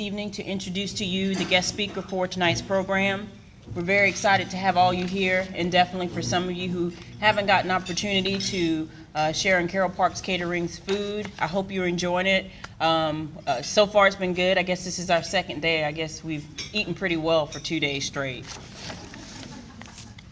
evening to introduce to you the guest speaker for tonight's program. We're very excited to have all you here, and definitely for some of you who haven't gotten an opportunity to share in Carroll Parks Catering's food. I hope you're enjoying it. So far it's been good. I guess this is our second day. I guess we've eaten pretty well for 2 days straight.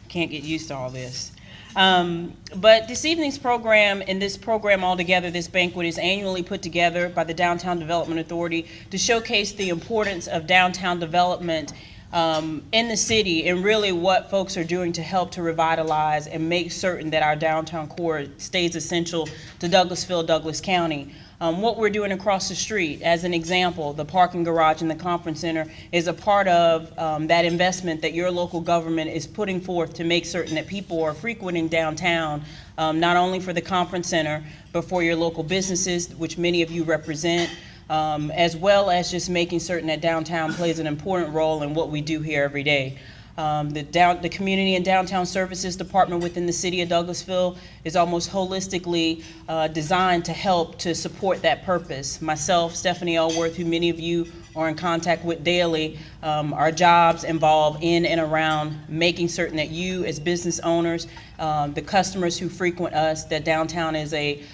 Can't get used to all this. But this evening's program and this program altogether, this banquet, is annually put together by the Downtown Development Authority to showcase the importance of downtown development in the city, and really what folks are doing to help to revitalize and make certain that our downtown core stays essential to Douglasville, Douglas County. What we're doing across the street, as an example, the parking garage and the conference center is a part of that investment that your local government is putting forth to make certain that people are frequenting downtown, not only for the conference center, but for your local businesses, which many of you represent, as well as just making certain that downtown plays an important role in what we do here every day. The Community and Downtown Services Department within the city of Douglasville is almost holistically designed to help to support that purpose. Myself, Stephanie Elworth, who many of you are in contact with daily, our jobs involve in and around making certain that you as business owners, the customers who frequent us, that downtown is a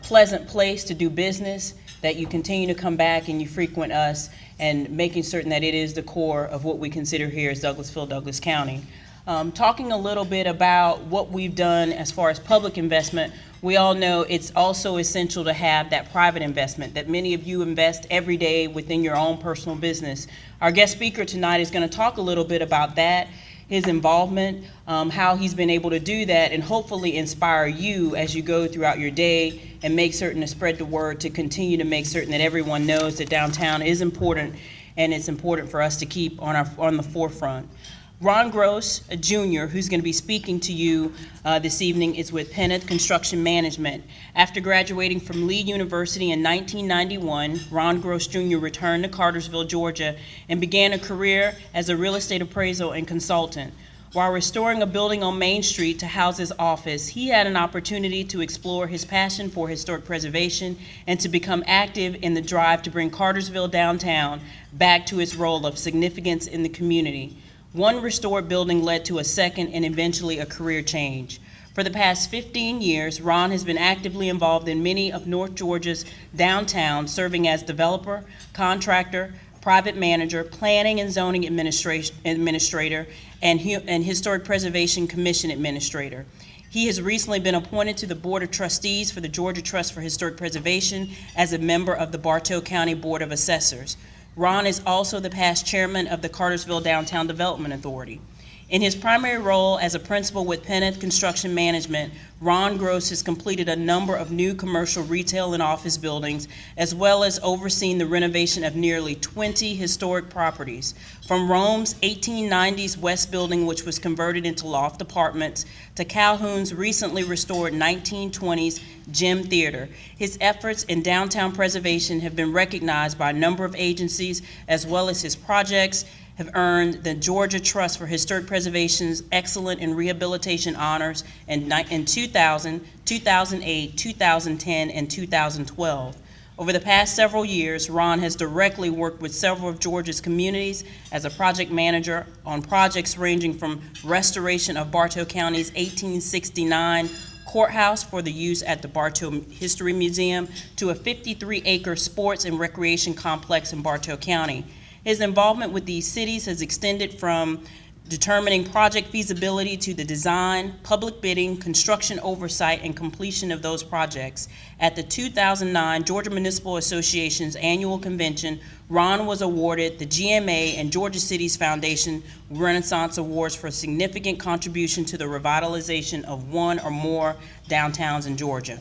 pleasant place to do business, that you continue to come back and you frequent us, and making certain that it is the core of what we consider here as Douglasville, Douglas County. Talking a little bit about what we've done as far as public investment, we all know it's also essential to have that private investment that many of you invest every day within your own personal business. Our guest speaker tonight is going to talk a little bit about that, his involvement, how he's been able to do that, and hopefully inspire you as you go throughout your day and make certain to spread the word to continue to make certain that everyone knows that downtown is important, and it's important for us to keep on the forefront. Ron Gross, a junior, who's going to be speaking to you this evening, is with Pennant Construction Management. After graduating from Lee University in 1991, Ron Gross Jr. returned to Cartersville, Georgia, and began a career as a real estate appraisal and consultant. While restoring a building on Main Street to house his office, he had an opportunity to explore his passion for historic preservation and to become active in the drive to bring Cartersville downtown back to its role of significance in the community. One restored building led to a second and eventually a career change. For the past 15 years, Ron has been actively involved in many of North Georgia's downtown, serving as developer, contractor, private manager, planning and zoning administrator, and Historic Preservation Commission administrator. He has recently been appointed to the Board of Trustees for the Georgia Trust for Historic Preservation as a member of the Bartow County Board of Assessors. Ron is also the past chairman of the Cartersville Downtown Development Authority. In his primary role as a principal with Pennant Construction Management, Ron Gross has completed a number of new commercial, retail, and office buildings, as well as overseen the renovation of nearly 20 historic properties, from Rome's 1890s West Building, which was converted into loft apartments, to Calhoun's recently restored 1920s Gym Theater. His efforts in downtown preservation have been recognized by a number of agencies, as well as his projects have earned the Georgia Trust for Historic Preservation's Excellent in Rehabilitation honors in 2000, 2008, 2010, and 2012. Over the past several years, Ron has directly worked with several of Georgia's communities as a project manager on projects ranging from restoration of Bartow County's 1869 courthouse for the use at the Bartow History Museum to a 53-acre sports and recreation complex in Bartow County. His involvement with these cities has extended from determining project feasibility to the design, public bidding, construction oversight, and completion of those projects. At the 2009 Georgia Municipal Association's annual convention, Ron was awarded the GMA and Georgia Cities Foundation Renaissance Awards for significant contribution to the revitalization of one or more downtowns in Georgia.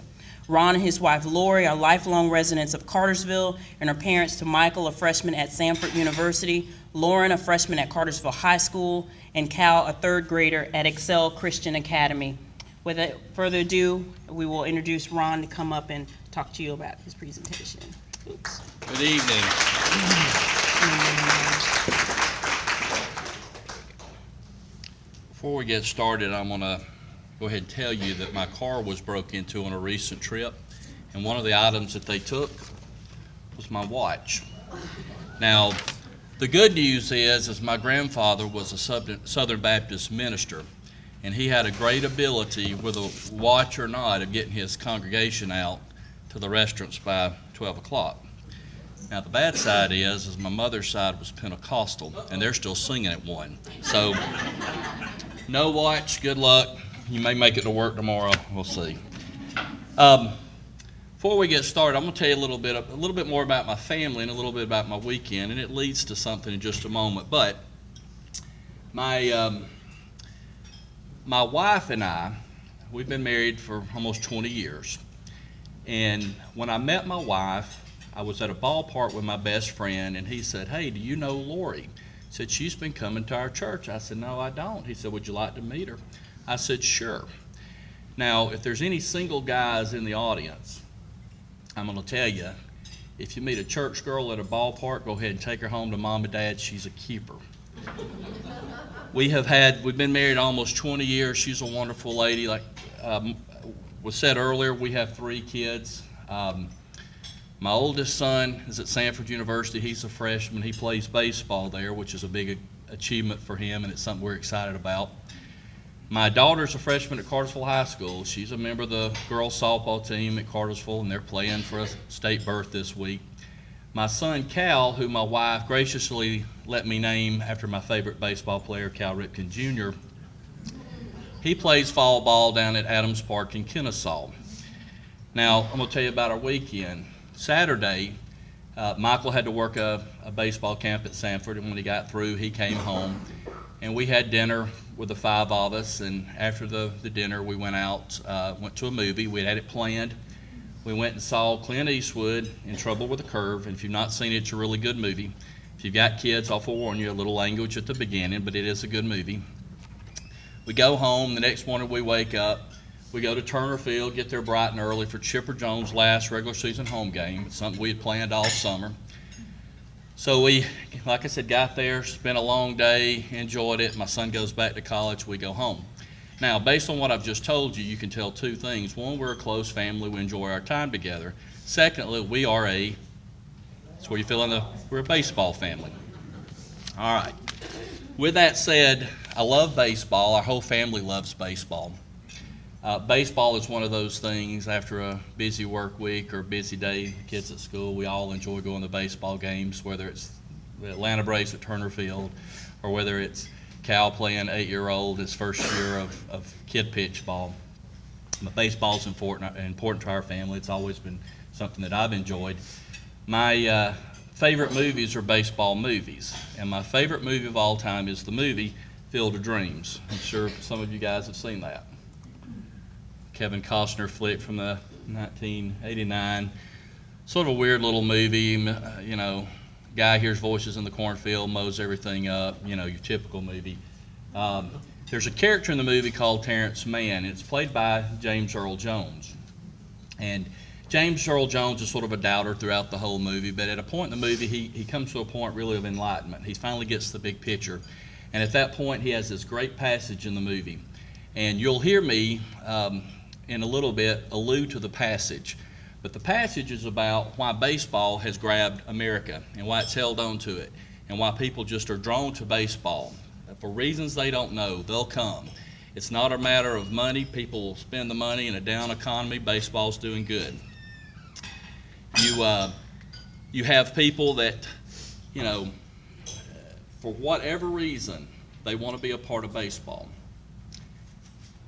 Ron and his wife Lori are lifelong residents of Cartersville, and are parents to Michael, a freshman at Samford University, Lauren, a freshman at Cartersville High School, and Cal, a third grader at Excel Christian Academy. Without further ado, we will introduce Ron to come up and talk to you about his presentation. Oops. Good evening. Before we get started, I'm going to go ahead and tell you that my car was broke into on a recent trip, and one of the items that they took was my watch. Now, the good news is my grandfather was a Southern Baptist minister, and he had a great ability, whether watch or not, of getting his congregation out to the restaurants by 12 o'clock. Now, the bad side is my mother's side was Pentecostal, and they're still singing at 1. So, no watch, good luck. You may make it to work tomorrow. We'll see. Before we get started, I'm going to tell you a little bit more about my family and a little bit about my weekend, and it leads to something in just a moment. But my wife and I, we've been married for almost 20 years. And when I met my wife, I was at a ballpark with my best friend, and he said, "Hey, do you know Lori?" He said, "She's been coming to our church." I said, "No, I don't." He said, "Would you like to meet her?" I said, "Sure." Now, if there's any single guys in the audience, I'm going to tell you, if you meet a church girl at a ballpark, go ahead and take her home to mom and dad. She's a keeper. We've been married almost 20 years. She's a wonderful lady. Like was said earlier, we have 3 kids. My oldest son is at Sanford University. He's a freshman. He plays baseball there, which is a big achievement for him, and it's something we're excited about. My daughter's a freshman at Cartersville High School. She's a member of the girls softball team at Cartersville, and they're playing for a state berth this week. My son Cal, who my wife graciously let me name after my favorite baseball player, Cal Ripken Jr., he plays fall ball down at Adams Park in Kennesaw. Now, I'm going to tell you about our weekend. Saturday, Michael had to work a baseball camp at Sanford, and when he got through, he came home, and we had dinner with the 5 of us, and after the dinner, we went to a movie. We had it planned. We went and saw Clint Eastwood in Trouble with a Curve, and if you've not seen it, it's a really good movie. If you've got kids, I'll forewarn you, a little language at the beginning, but it is a good movie. We go home. The next morning we wake up. We go to Turner Field, get there bright and early for Chipper Jones' last regular season home game. It's something we had planned all summer. So we, like I said, got there, spent a long day, enjoyed it. My son goes back to college. We go home. Now, based on what I've just told you, you can tell 2 things. One, we're a close family. We enjoy our time together. Secondly, we are that's where you fill in we're a baseball family. All right. With that said, I love baseball. Our whole family loves baseball. Baseball is one of those things after a busy work week or a busy day, kids at school, we all enjoy going to baseball games, whether it's the Atlanta Braves at Turner Field or whether it's Cal playing 8-year-old his first year of kid pitch ball. But baseball is important to our family. It's always been something that I've enjoyed. My favorite movies are baseball movies, and my favorite movie of all time is the movie Field of Dreams. I'm sure some of you guys have seen that. Kevin Costner flick from the 1989. Sort of a weird little movie, guy hears voices in the cornfield, mows everything up, your typical movie. There's a character in the movie called Terrence Mann, and it's played by James Earl Jones. And James Earl Jones is sort of a doubter throughout the whole movie, but at a point in the movie, he comes to a point really of enlightenment. He finally gets the big picture. And at that point, he has this great passage in the movie. And you'll hear me in a little bit allude to the passage. But the passage is about why baseball has grabbed America and why it's held on to it and why people just are drawn to baseball. For reasons they don't know, they'll come. It's not a matter of money. People will spend the money in a down economy. Baseball's doing good. You have people that, for whatever reason, they want to be a part of baseball.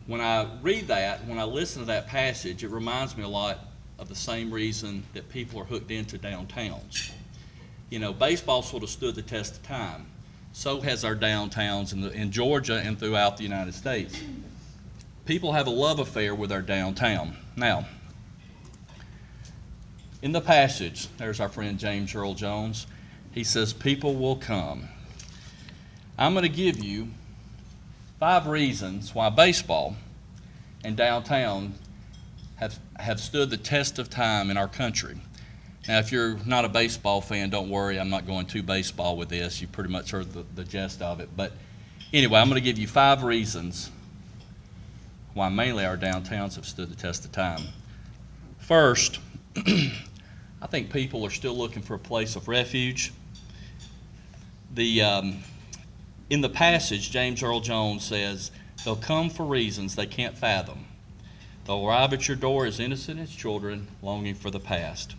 When I read that, when I listen to that passage, it reminds me a lot of the same reason that people are hooked into downtowns. Baseball sort of stood the test of time. So has our downtowns in Georgia and throughout the United States. People have a love affair with our downtown. Now, in the passage, there's our friend James Earl Jones. He says, people will come. I'm going to give you 5 reasons why baseball and downtown have stood the test of time in our country. Now, if you're not a baseball fan, don't worry. I'm not going to baseball with this. You pretty much heard the gist of it. But anyway, I'm going to give you 5 reasons why mainly our downtowns have stood the test of time. First, I think people are still looking for a place of refuge. In the passage, James Earl Jones says, "They'll come for reasons they can't fathom. They'll arrive at your door as innocent as children, longing for the past."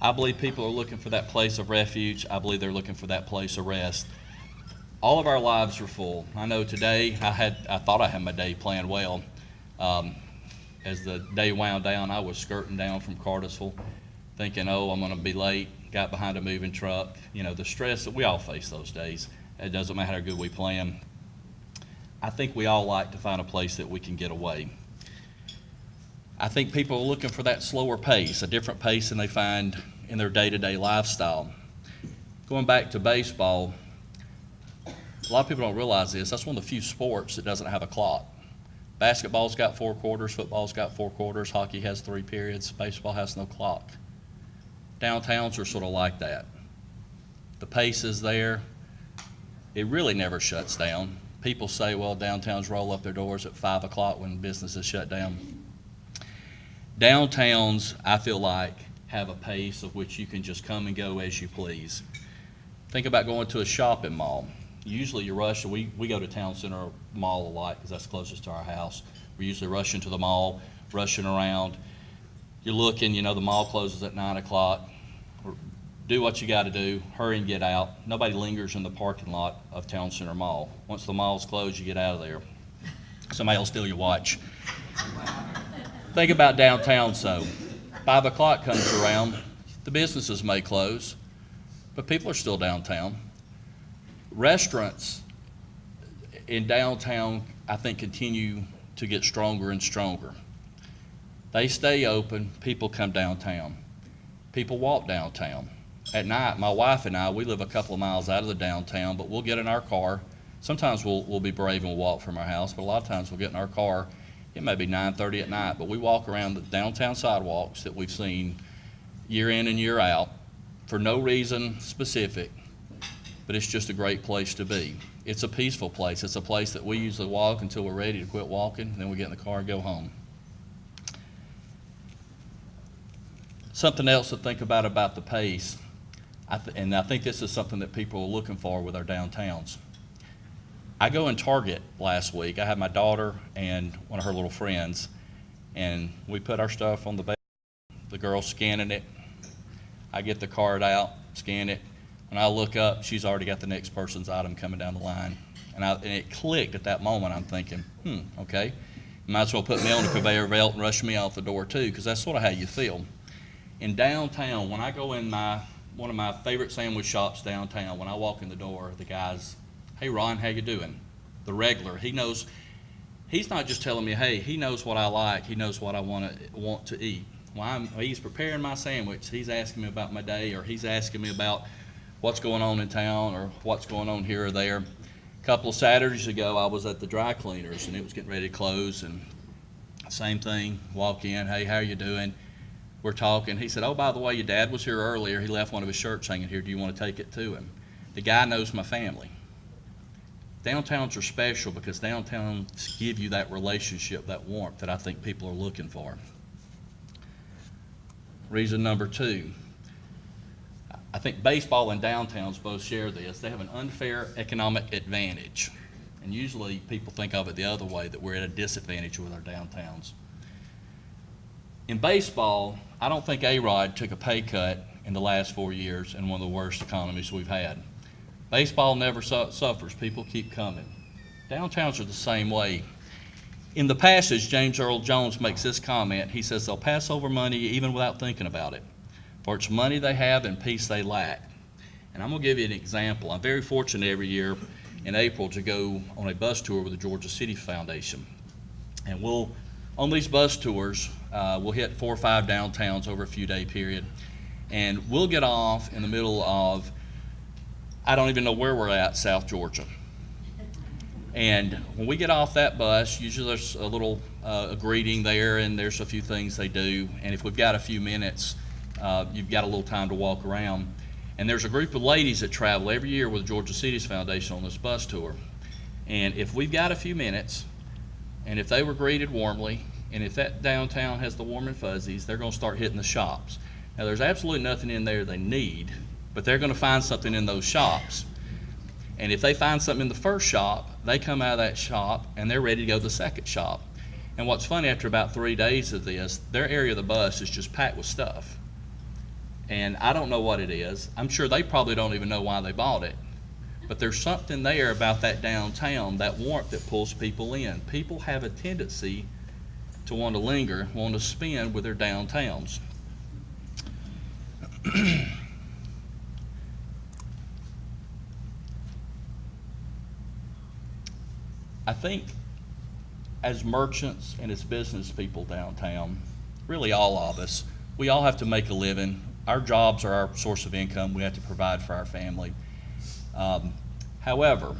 I believe people are looking for that place of refuge. I believe they're looking for that place of rest. All of our lives are full. I know today I thought I had my day planned well. As the day wound down, I was skirting down from Cartersville, thinking, oh, I'm going to be late. Got behind a moving truck. You know, the stress that we all face those days. It doesn't matter how good we plan. I think we all like to find a place that we can get away. I think people are looking for that slower pace, a different pace than they find in their day-to-day lifestyle. Going back to baseball, a lot of people don't realize this. That's one of the few sports that doesn't have a clock. Basketball's got 4 quarters, football's got 4 quarters, hockey has 3 periods, baseball has no clock. Downtowns are sort of like that. The pace is there. It really never shuts down. People say, well, downtowns roll up their doors at 5 o'clock when business is shut down. Downtowns, I feel like, have a pace of which you can just come and go as you please. Think about going to a shopping mall. Usually you rush, we go to Town Center Mall a lot because that's closest to our house. We're usually rushing to the mall, rushing around. You're looking, you know, the mall closes at 9 o'clock. Do what you got to do, hurry and get out. Nobody lingers in the parking lot of Town Center Mall. Once the mall's closed, you get out of there. Somebody will steal your watch. Think about downtown, so 5 o'clock comes around, the businesses may close, but people are still downtown. Restaurants in downtown, I think, continue to get stronger and stronger. They stay open, people come downtown. People walk downtown. At night, my wife and I, we live a couple of miles out of the downtown, but we'll get in our car. Sometimes we'll be brave and walk from our house, but a lot of times we'll get in our car. It may be 9:30 at night, but we walk around the downtown sidewalks that we've seen year in and year out for no reason specific, but it's just a great place to be. It's a peaceful place. It's a place that we usually walk until we're ready to quit walking, and then we get in the car and go home. Something else to think about the pace, and I think this is something that people are looking for with our downtowns. I go in Target last week. I had my daughter and one of her little friends, and we put our stuff on the bed. The girl's scanning it. I get the card out, scan it. When I look up, she's already got the next person's item coming down the line. And it clicked at that moment. I'm thinking, okay, might as well put me on the conveyor belt and rush me out the door too, because that's sort of how you feel. In downtown, when I go in one of my favorite sandwich shops downtown, when I walk in the door, the guy's, "Hey Ron, how you doing?" The regular, he knows, he's not just telling me, hey, he knows what I like, he knows what I want to eat. When he's preparing my sandwich, he's asking me about my day, or he's asking me about what's going on in town or what's going on here or there. A couple of Saturdays ago, I was at the dry cleaners and it was getting ready to close, and same thing, walk in, hey, how you doing? We're talking. He said, oh, by the way, your dad was here earlier. He left one of his shirts hanging here. Do you want to take it to him? The guy knows my family. Downtowns are special because downtowns give you that relationship, that warmth that I think people are looking for. Reason number 2, I think baseball and downtowns both share this. They have an unfair economic advantage. And usually people think of it the other way, that we're at a disadvantage with our downtowns. In baseball, I don't think A-Rod took a pay cut in the last 4 years in one of the worst economies we've had. Baseball never suffers. People keep coming. Downtowns are the same way. In the passage, James Earl Jones makes this comment. He says they'll pass over money even without thinking about it, for it's money they have and peace they lack. And I'm going to give you an example. I'm very fortunate every year in April to go on a bus tour with the Georgia City Foundation. And on these bus tours, we'll hit 4 or 5 downtowns over a few-day period. And we'll get off in the middle of, I don't even know where we're at, South Georgia. And when we get off that bus, usually there's a little a greeting there, and there's a few things they do. And if we've got a few minutes, you've got a little time to walk around. And there's a group of ladies that travel every year with Georgia City's Foundation on this bus tour. And if we've got a few minutes, and if they were greeted warmly, and if that downtown has the warm and fuzzies, they're going to start hitting the shops. Now, there's absolutely nothing in there they need, but they're going to find something in those shops. And if they find something in the first shop, they come out of that shop and they're ready to go to the second shop. And what's funny, after about 3 days of this, their area of the bus is just packed with stuff. And I don't know what it is. I'm sure they probably don't even know why they bought it. But there's something there about that downtown, that warmth that pulls people in. People have a tendency to want to linger, want to spend with their downtowns. I think as merchants and as business people downtown, really all of us, we all have to make a living. Our jobs are our source of income. We have to provide for our family. However,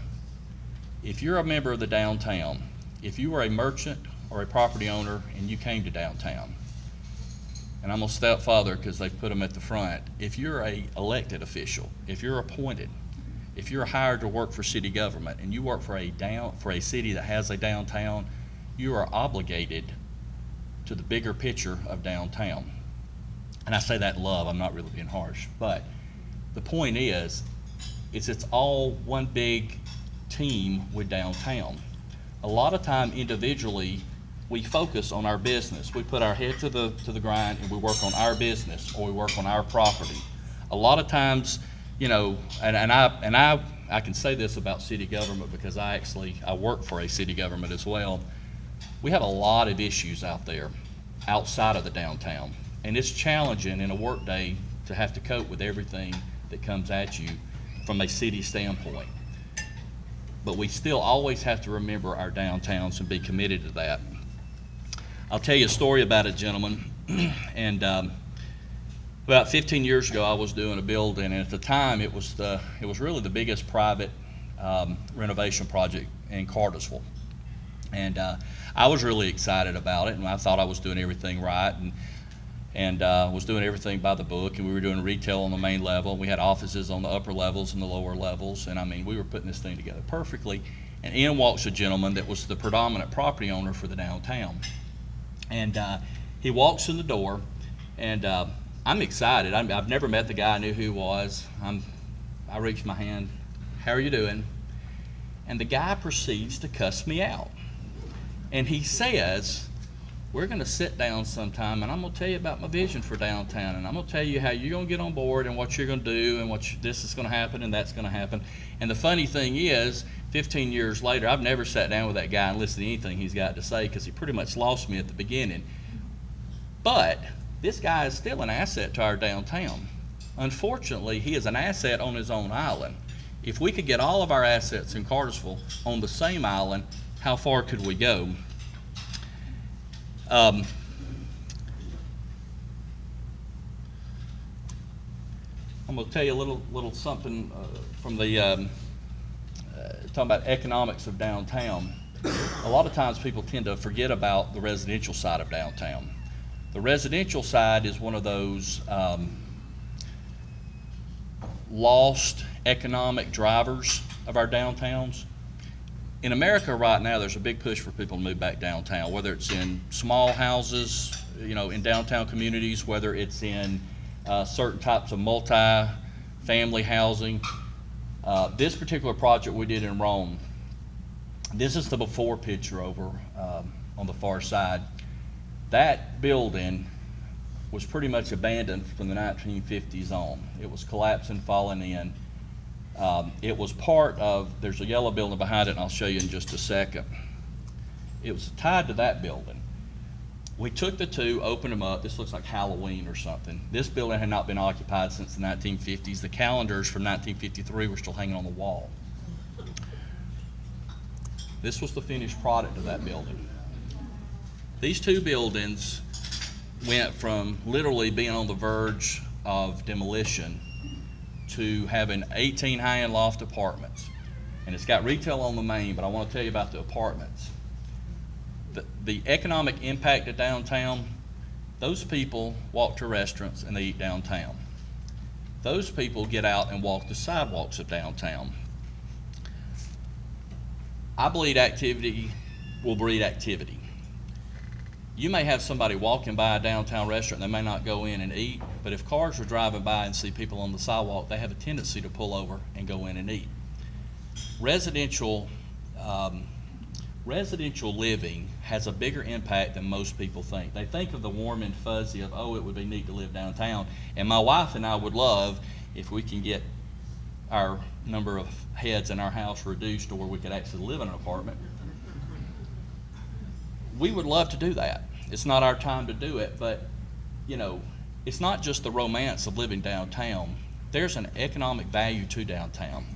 if you're a member of the downtown, if you are a merchant or a property owner and you came to downtown, and I'm gonna step further because they put them at the front, if you're a elected official, if you're appointed, if you're hired to work for city government and you work for a city that has a downtown, you are obligated to the bigger picture of downtown. And I say that in love, I'm not really being harsh, but the point is it's all one big team with downtown. A lot of time individually, we focus on our business. We put our head to the grind and we work on our business or we work on our property. A lot of times, you know, and I can say this about city government because I work for a city government as well. We have a lot of issues out there outside of the downtown, and it's challenging in a work day to have to cope with everything that comes at you from a city standpoint. But we still always have to remember our downtowns and be committed to that. I'll tell you a story about a gentleman, and about 15 years ago I was doing a building, and at the time it was really the biggest private renovation project in Cartersville. And I was really excited about it, and I thought I was doing everything right, and was doing everything by the book, and we were doing retail on the main level. We had offices on the upper levels and the lower levels, and I mean, we were putting this thing together perfectly. And in walks a gentleman that was the predominant property owner for the downtown. And he walks in the door, and I'm excited. I've never met the guy. I knew who he was. I reached my hand. How are you doing? And the guy proceeds to cuss me out. And he says, we're going to sit down sometime, and I'm going to tell you about my vision for downtown, and I'm going to tell you how you're going to get on board and what you're going to do and this is going to happen and that's going to happen. And the funny thing is, 15 years later, I've never sat down with that guy and listened to anything he's got to say because he pretty much lost me at the beginning. But this guy is still an asset to our downtown. Unfortunately, he is an asset on his own island. If we could get all of our assets in Cartersville on the same island, how far could we go? I'm going to tell you a little something from the talking about economics of downtown. A lot of times people tend to forget about the residential side of downtown. The residential side is one of those lost economic drivers of our downtowns. In America right now, there's a big push for people to move back downtown, whether it's in small houses, you know, in downtown communities, whether it's in certain types of multi-family housing. This particular project we did in Rome, this is the before picture over on the far side. That building was pretty much abandoned from the 1950s on. It was collapsing, falling in. It was part of, there's a yellow building behind it, and I'll show you in just a second. It was tied to that building. We took the two, opened them up. This looks like Halloween or something. This building had not been occupied since the 1950s. The calendars from 1953 were still hanging on the wall. This was the finished product of that building. These two buildings went from literally being on the verge of demolition to having 18 high-end loft apartments. And it's got retail on the main, but I want to tell you about the apartments. The economic impact of downtown, those people walk to restaurants and they eat downtown. Those people get out and walk the sidewalks of downtown. I believe activity will breed activity. You may have somebody walking by a downtown restaurant, they may not go in and eat, but if cars are driving by and see people on the sidewalk, they have a tendency to pull over and go in and eat. Residential living has a bigger impact than most people think. They think of the warm and fuzzy of, oh, it would be neat to live downtown. And my wife and I would love if we can get our number of heads in our house reduced to where we could actually live in an apartment. We would love to do that. It's not our time to do it, but you know, it's not just the romance of living downtown. There's an economic value to downtown.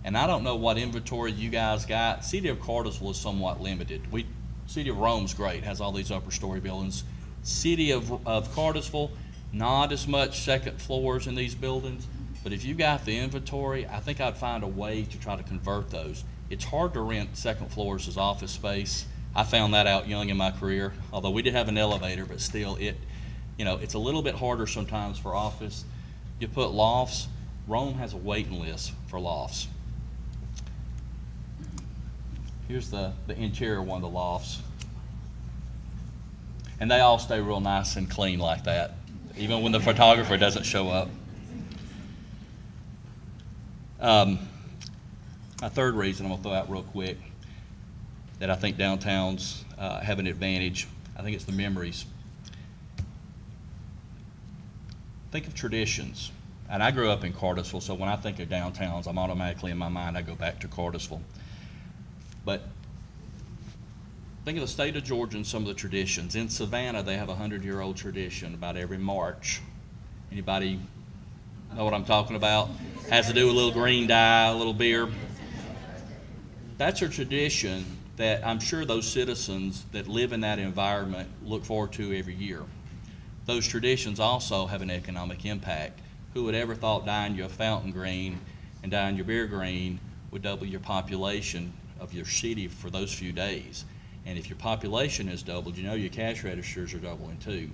And I don't know what inventory you guys got. City of Cartersville is somewhat limited. City of Rome's great, has all these upper story buildings. City of Cartersville, not as much second floors in these buildings, but if you got the inventory, I think I'd find a way to try to convert those. It's hard to rent second floors as office space. I found that out young in my career, although we did have an elevator, but still it's a little bit harder sometimes for office. You put lofts, Rome has a waiting list for lofts. Here's the interior one of the lofts. And they all stay real nice and clean like that, even when the photographer doesn't show up. My third reason I'm going to throw out real quick that I think downtowns have an advantage, I think it's the memories. Think of traditions. And I grew up in Cartersville, so when I think of downtowns, I'm automatically in my mind, I go back to Cartersville. But think of the state of Georgia and some of the traditions. In Savannah, they have a 100-year-old tradition about every March. Anybody know what I'm talking about? Has to do with a little green dye, a little beer. That's a tradition that I'm sure those citizens that live in that environment look forward to every year. Those traditions also have an economic impact. Who would ever thought dyeing your fountain green and dyeing your beer green would double your population of your city for those few days? And if your population is doubled, you know your cash registers are doubling too.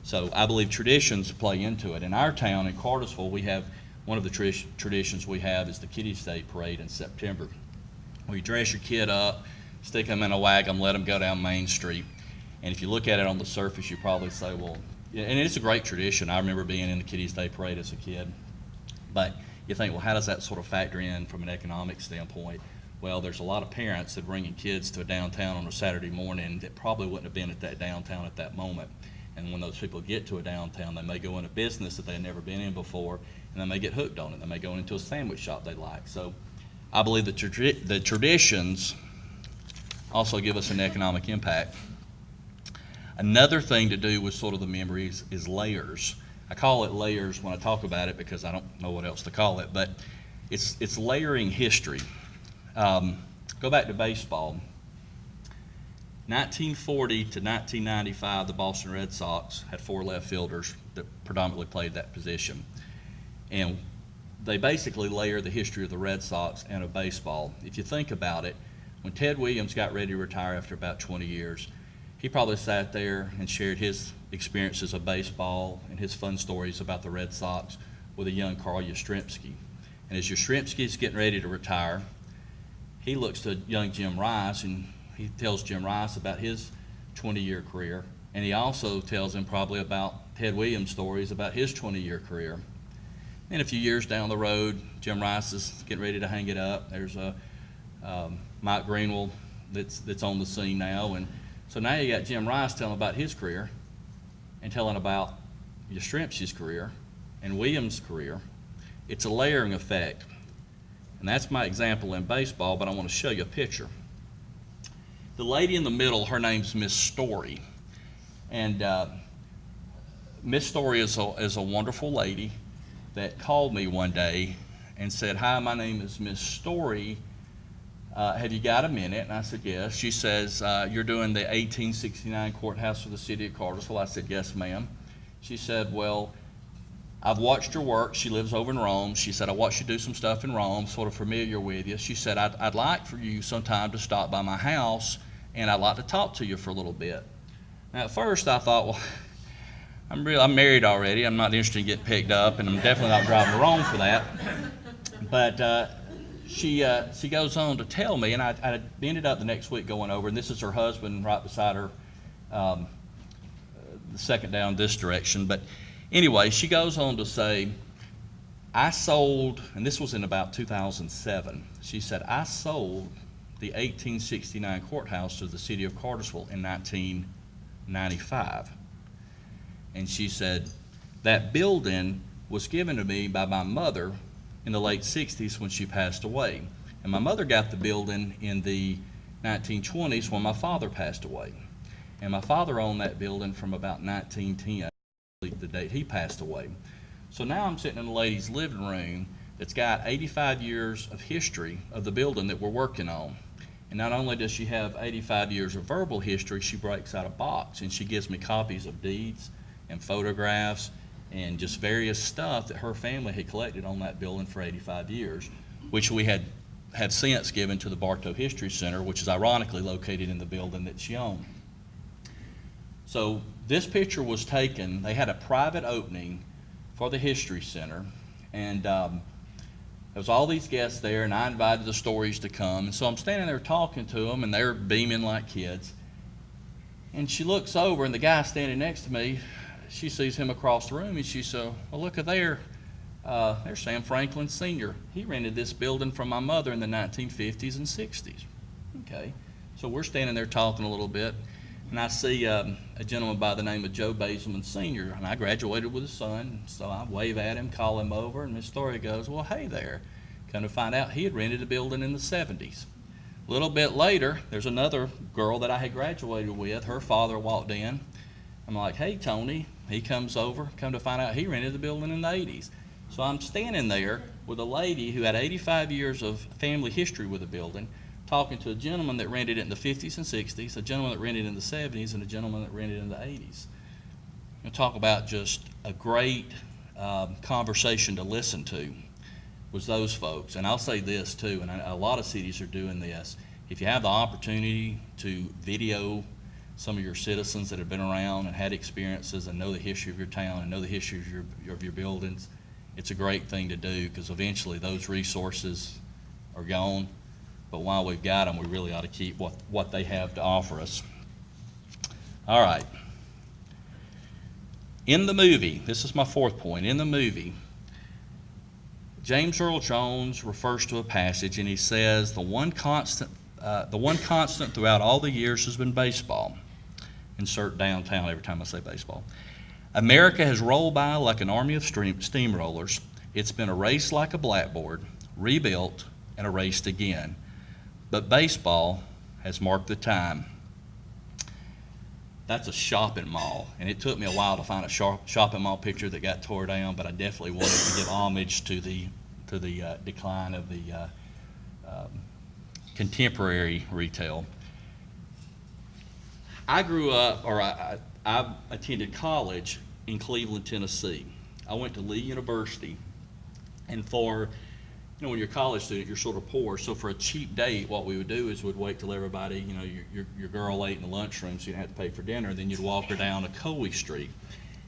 So I believe traditions play into it. In our town, in Cartersville, we have one of the traditions we have is the Kitty's Day Parade in September. Where you dress your kid up, stick them in a wagon, let them go down Main Street. And if you look at it on the surface, you probably say, well, yeah, and it's a great tradition. I remember being in the Kitty's Day Parade as a kid. But you think, well, how does that sort of factor in from an economic standpoint? Well, there's a lot of parents that bringing kids to a downtown on a Saturday morning that probably wouldn't have been at that downtown at that moment. And when those people get to a downtown, they may go in a business that they've never been in before, and they may get hooked on it. They may go into a sandwich shop they like. So I believe the traditions also give us an economic impact. Another thing to do with sort of the memories is layers. I call it layers when I talk about it because I don't know what else to call it, but it's layering history. Go back to baseball. 1940 to 1995, the Boston Red Sox had 4 left fielders that predominantly played that position. And they basically layer the history of the Red Sox and of baseball. If you think about it, when Ted Williams got ready to retire after about 20 years, he probably sat there and shared his experiences of baseball and his fun stories about the Red Sox with a young Carl Yastrzemski. And as Yastrzemski's getting ready to retire, he looks to young Jim Rice and he tells Jim Rice about his 20-year career. And he also tells him probably about Ted Williams' stories about his 20-year career. And a few years down the road, Jim Rice is getting ready to hang it up. There's a Mike Greenwell that's on the scene now. And so now you got Jim Rice telling about his career and telling about Yastrzemski's career and Williams' career. It's a layering effect. And that's my example in baseball, but I want to show you a picture. The lady in the middle, her name's Miss Story. And Miss Story is a wonderful lady that called me one day and said, "Hi, my name is Miss Story. Have you got a minute?" And I said, yes. She says, "You're doing the 1869 courthouse for the city of Cartersville." I said, "Yes, ma'am." She said, "Well, I've watched your work." She lives over in Rome. She said, "I watched you do some stuff in Rome, sort of familiar with you." She said, I'd like for you sometime to stop by my house, and I'd like to talk to you for a little bit." Now, at first, I thought, well, I'm married already. I'm not interested in getting picked up, and I'm definitely not driving to Rome for that. But she goes on to tell me, and I ended up the next week going over, and this is her husband right beside her the second down this direction. But anyway, she goes on to say, I sold, and this was in about 2007, she said, I sold the 1869 courthouse to the city of Cartersville in 1995. And she said, that building was given to me by my mother in the late 60s when she passed away. And my mother got the building in the 1920s when my father passed away. And my father owned that building from about 1910, the date he passed away. So now I'm sitting in the lady's living room that's got 85 years of history of the building that we're working on. And not only does she have 85 years of verbal history, she breaks out a box and she gives me copies of deeds and photographs and just various stuff that her family had collected on that building for 85 years, which we have since given to the Bartow History Center, which is ironically located in the building that she owned. So this picture was taken, they had a private opening for the History Center, and there was all these guests there, and I invited the Stories to come, and so I'm standing there talking to them, and they're beaming like kids. And she looks over, and the guy standing next to me, she sees him across the room, and she said, well, look at there. There's Sam Franklin Sr. He rented this building from my mother in the 1950s and 60s. Okay, so we're standing there talking a little bit, and I see a gentleman by the name of Joe Basilman Sr., and I graduated with his son, so I wave at him, call him over, and Miss Story goes, well, hey there. Come to find out he had rented a building in the 70s. A little bit later, there's another girl that I had graduated with. Her father walked in. I'm like, hey, Tony. He comes over. Come to find out he rented the building in the 80s. So I'm standing there with a lady who had 85 years of family history with the building, talking to a gentleman that rented it in the 50s and 60s, a gentleman that rented it in the 70s, and a gentleman that rented it in the 80s. And talk about just a great conversation to listen to was those folks. And I'll say this too, and a lot of cities are doing this. If you have the opportunity to video some of your citizens that have been around and had experiences and know the history of your town and know the history of your buildings, it's a great thing to do, because eventually those resources are gone. But while we've got them, we really ought to keep what they have to offer us. All right. In the movie, this is my fourth point, in the movie, James Earl Jones refers to a passage and he says, the one constant throughout all the years has been baseball. Insert downtown every time I say baseball. America has rolled by like an army of steamrollers. It's been erased like a blackboard, rebuilt, and erased again. But baseball has marked the time. That's a shopping mall, and it took me a while to find a shopping mall picture that got tore down, but I definitely wanted to give homage to the decline of the contemporary retail. I grew up, or I attended college in Cleveland, Tennessee. I went to Lee University, and for, when you're a college student, you're sort of poor, so for a cheap date, what we would do is we'd wait till everybody, your girl ate in the lunchroom so you didn't have to pay for dinner, then you'd walk her down to Coley Street.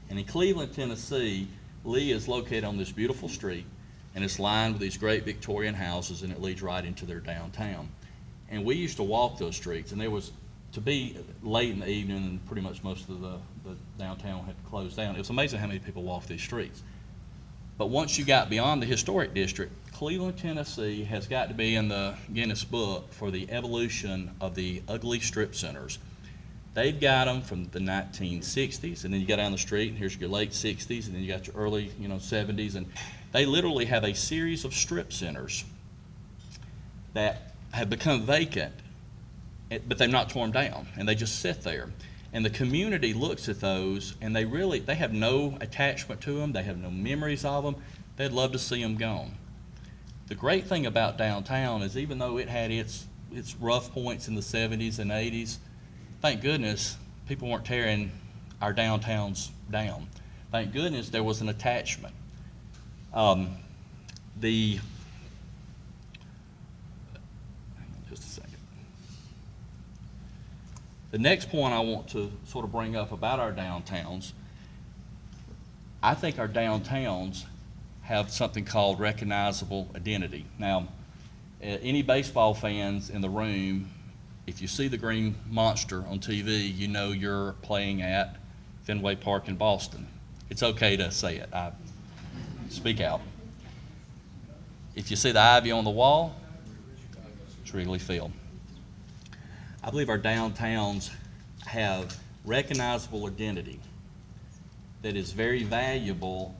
And in Cleveland, Tennessee, Lee is located on this beautiful street, and it's lined with these great Victorian houses, and it leads right into their downtown. And we used to walk those streets, and there was, to be late in the evening, and pretty much most of the downtown had closed down. It was amazing how many people walked these streets. But once you got beyond the historic district, Cleveland, Tennessee has got to be in the Guinness Book for the evolution of the ugly strip centers. They've got them from the 1960s, and then you go down the street, and here's your late 60s, and then you got your early 70s, and they literally have a series of strip centers that have become vacant, but they're not torn down, and they just sit there. And the community looks at those, and they have no attachment to them, they have no memories of them, they'd love to see them gone. The great thing about downtown is, even though it had its rough points in the 70s and 80s, thank goodness people weren't tearing our downtowns down. Thank goodness there was an attachment. Just a second. The next point I want to sort of bring up about our downtowns, I think our downtowns have something called recognizable identity. Now, any baseball fans in the room, if you see the green monster on TV, you know you're playing at Fenway Park in Boston. It's okay to say it. Speak out. If you see the ivy on the wall, it's Wrigley Field. I believe our downtowns have recognizable identity that is very valuable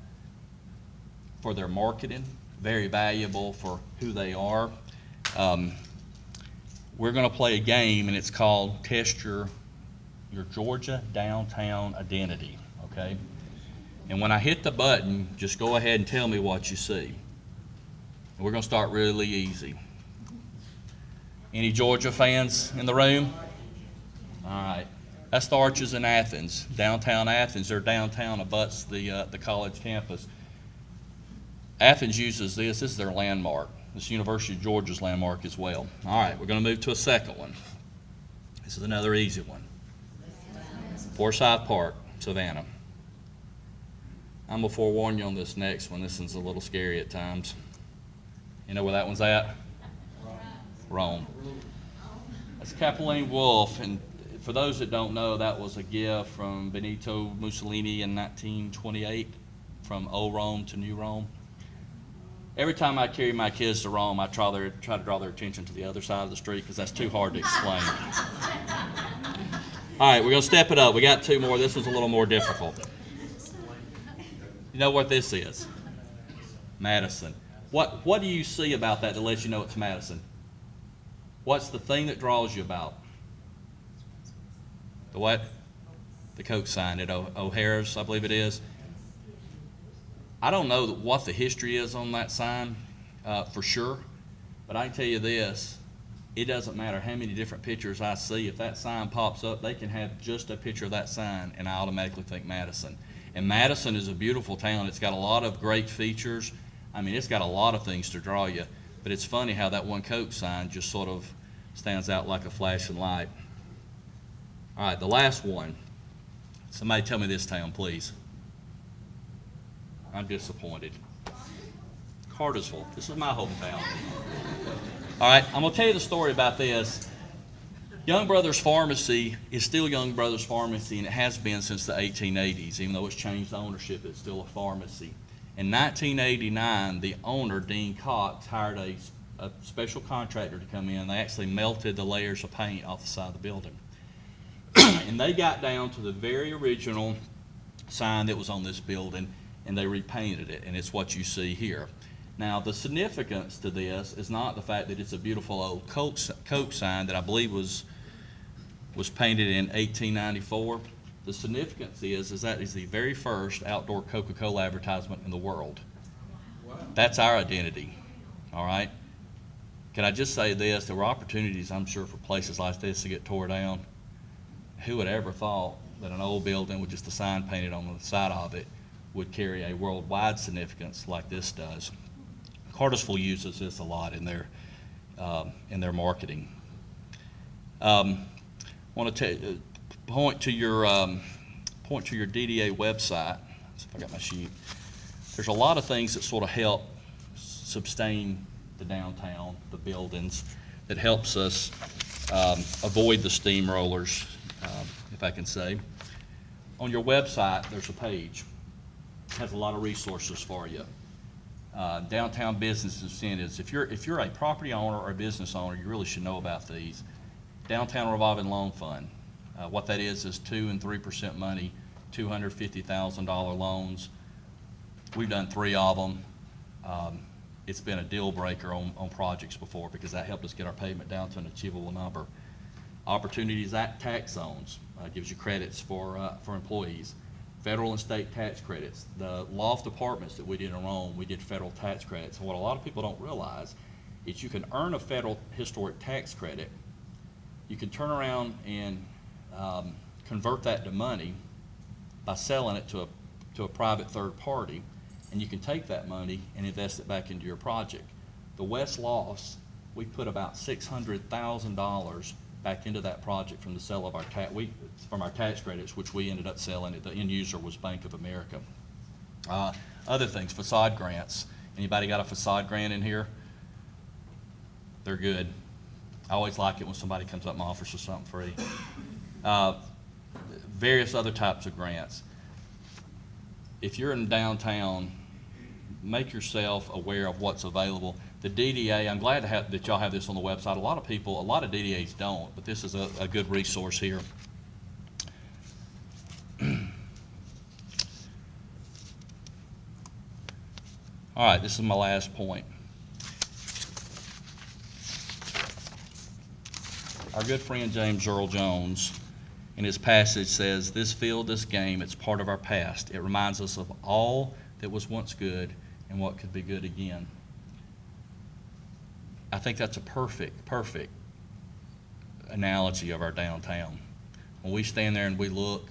for their marketing, very valuable for who they are. We're going to play a game, and it's called Test Your Georgia Downtown Identity, okay? And when I hit the button, just go ahead and tell me what you see. And we're going to start really easy. Any Georgia fans in the room? All right. That's the Arches in Athens, downtown Athens. Their downtown abuts the college campus. Athens uses this. This is their landmark. This University of Georgia's landmark as well. All right, we're going to move to a second one. This is another easy one. Forsyth Park, Savannah. I'm going to forewarn you on this next one. This one's a little scary at times. You know where that one's at? Rome. That's Capitoline Wolf, and for those that don't know, that was a gift from Benito Mussolini in 1928 from old Rome to new Rome. Every time I carry my kids to Rome, I try to draw their attention to the other side of the street because that's too hard to explain. All right, we're going to step it up. We got two more. This one's a little more difficult. You know what this is? Madison. What do you see about that lets you know it's Madison? What's the thing that draws you about? The what? The Coke sign at O'Hara's, I believe it is. I don't know what the history is on that sign for sure, but I can tell you this, it doesn't matter how many different pictures I see. If that sign pops up, they can have just a picture of that sign, and I automatically think Madison. And Madison is a beautiful town. It's got a lot of great features. I mean, it's got a lot of things to draw you, but it's funny how that one Coke sign just sort of stands out like a flashing light. All right, the last one. Somebody tell me this town, please. I'm disappointed. Cartersville. This is my hometown. All right, I'm going to tell you the story about this. Young Brothers Pharmacy is still Young Brothers Pharmacy, and it has been since the 1880s. Even though it's changed ownership, it's still a pharmacy. In 1989, the owner, Dean Cox, hired a special contractor to come in. They actually melted the layers of paint off the side of the building. And they got down to the very original sign that was on this building, and they repainted it, and it's what you see here. Now, the significance to this is not the fact that it's a beautiful old Coke sign that I believe was painted in 1894. The significance is that is the very first outdoor Coca-Cola advertisement in the world. Wow. That's our identity, all right? Can I just say this? There were opportunities, I'm sure, for places like this to get tore down. Who would ever thought that an old building with just a sign painted on the side of it would carry a worldwide significance like this does? Cartersville uses this a lot in their marketing. I want to point to your DDA website. Let's see if I got my sheet. There's a lot of things that sort of help sustain the downtown, the buildings, that helps us avoid the steamrollers, if I can say. On your website, there's a page. It has a lot of resources for you. Downtown business incentives. If you're a property owner or a business owner, you really should know about these. Downtown revolving loan fund. What that is 2% and 3% money, $250,000 loans. We've done 3 of them. It's been a deal breaker on projects before because that helped us get our payment down to an achievable number. Opportunities Act tax zones gives you credits for employees. Federal and state tax credits. The loft apartments that we did in Rome, we did federal tax credits. And what a lot of people don't realize is you can earn a federal historic tax credit. You can turn around and convert that to money by selling it to a private third party, and you can take that money and invest it back into your project. The West Lofts, we put about $600,000 back into that project from the sale of our tax credits, which we ended up selling. The end user was Bank of America. Other things, facade grants. Anybody got a facade grant in here? They're good. I always like it when somebody comes up and offers us something free. various other types of grants. If you're in downtown, make yourself aware of what's available. The DDA, I'm glad that y'all have this on the website. A lot of DDAs don't, but this is a good resource here. All right, this is my last point. Our good friend James Earl Jones, in his passage, says, "This field, this game, it's part of our past. It reminds us of all that was once good and what could be good again." I think that's a perfect analogy of our downtown. When we stand there and we look,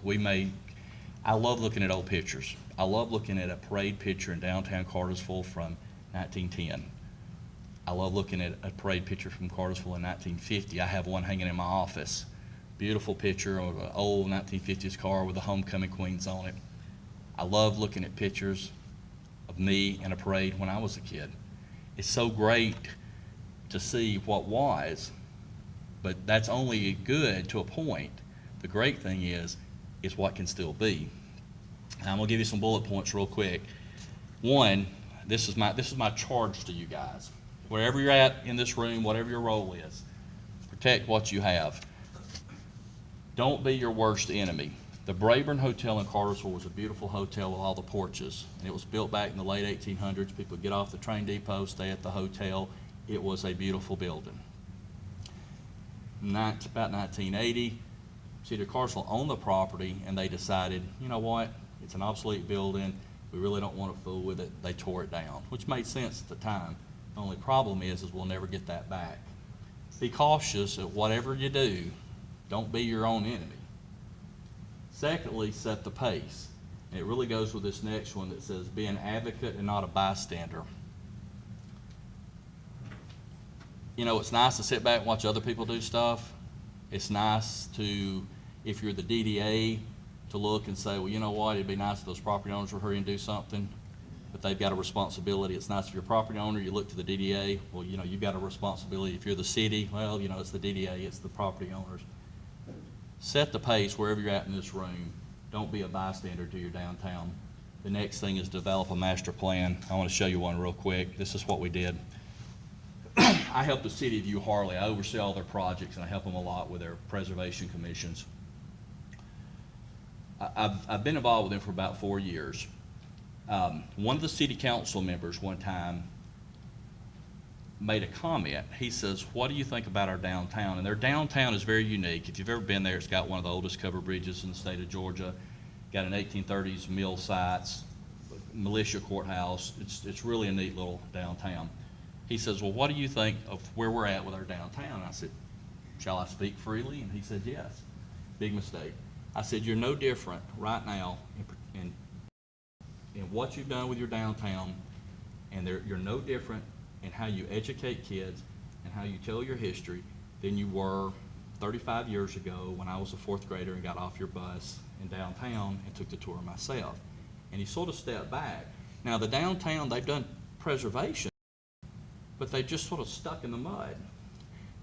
I love looking at old pictures. I love looking at a parade picture in downtown Cartersville from 1910. I love looking at a parade picture from Cartersville in 1950. I have one hanging in my office. Beautiful picture of an old 1950s car with the homecoming queens on it. I love looking at pictures of me in a parade when I was a kid. It's so great to see what was, but that's only good to a point. The great thing is what can still be. And I'm gonna give you some bullet points real quick. One, this is my charge to you guys. Wherever you're at in this room, whatever your role is, protect what you have. Don't be your worst enemy. The Brayburn Hotel in Cartersville was a beautiful hotel with all the porches, and it was built back in the late 1800s. People would get off the train depot, stay at the hotel. It was a beautiful building. About 1980, City of Cartersville owned the property, and they decided, you know what, it's an obsolete building. We really don't want to fool with it. They tore it down, which made sense at the time. The only problem is we'll never get that back. Be cautious at whatever you do. Don't be your own enemy. Secondly, set the pace. And it really goes with this next one that says, be an advocate and not a bystander. You know, it's nice to sit back and watch other people do stuff. It's nice to, if you're the DDA, to look and say, well, you know what, it'd be nice if those property owners were hurrying to do something, but they've got a responsibility. It's nice if you're a property owner, you look to the DDA, well, you know, you've got a responsibility. If you're the city, well, you know, it's the DDA, it's the property owners. Set the pace wherever you're at in this room. Don't be a bystander to your downtown. The next thing is develop a master plan. I want to show you one real quick. This is what we did. I help the city of Harley. I oversee all their projects, and I help them a lot with their preservation commissions. I've been involved with them for about 4 years. One of the city council members one time made a comment. He says, what do you think about our downtown? And their downtown is very unique. If you've ever been there, it's got one of the oldest covered bridges in the state of Georgia, got an 1830s mill sites, militia courthouse. It's really a neat little downtown. He says, well, what do you think of where we're at with our downtown? I said, shall I speak freely? And he said, yes. Big mistake. I said, you're no different right now in what you've done with your downtown, and you're no different in how you educate kids and how you tell your history than you were 35 years ago when I was a 4th grader and got off your bus in downtown and took the tour myself. And he sort of stepped back. Now, the downtown, they've done preservation, but they just sort of stuck in the mud.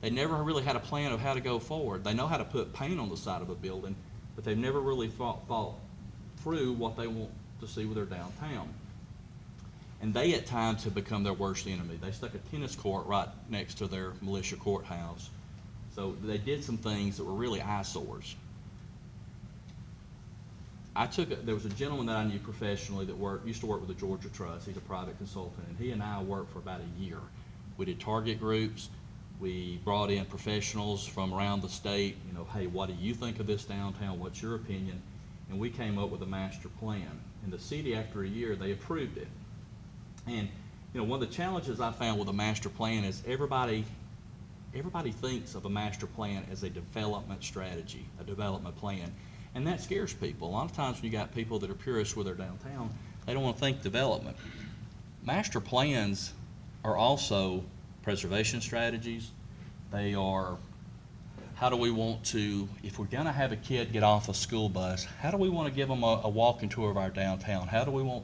They never really had a plan of how to go forward. They know how to put paint on the side of a building, but they've never really thought through what they want to see with their downtown. And they at times have become their worst enemy. They stuck a tennis court right next to their militia courthouse. So they did some things that were really eyesores. There was a gentleman that I knew professionally that used to work with the Georgia Trust. He's a private consultant, and he and I worked for about a year. We did target groups. We brought in professionals from around the state. You know, hey, what do you think of this downtown? What's your opinion? And we came up with a master plan. And the city, after a year, they approved it. And you know, one of the challenges I found with a master plan is everybody thinks of a master plan as a development strategy, a development plan. And that scares people. A lot of times when you got people that are purists with their downtown, they don't want to think development. Master plans are also preservation strategies. They are, how do we want to, if we're going to have a kid get off a school bus, how do we want to give them a walking tour of our downtown? How do we want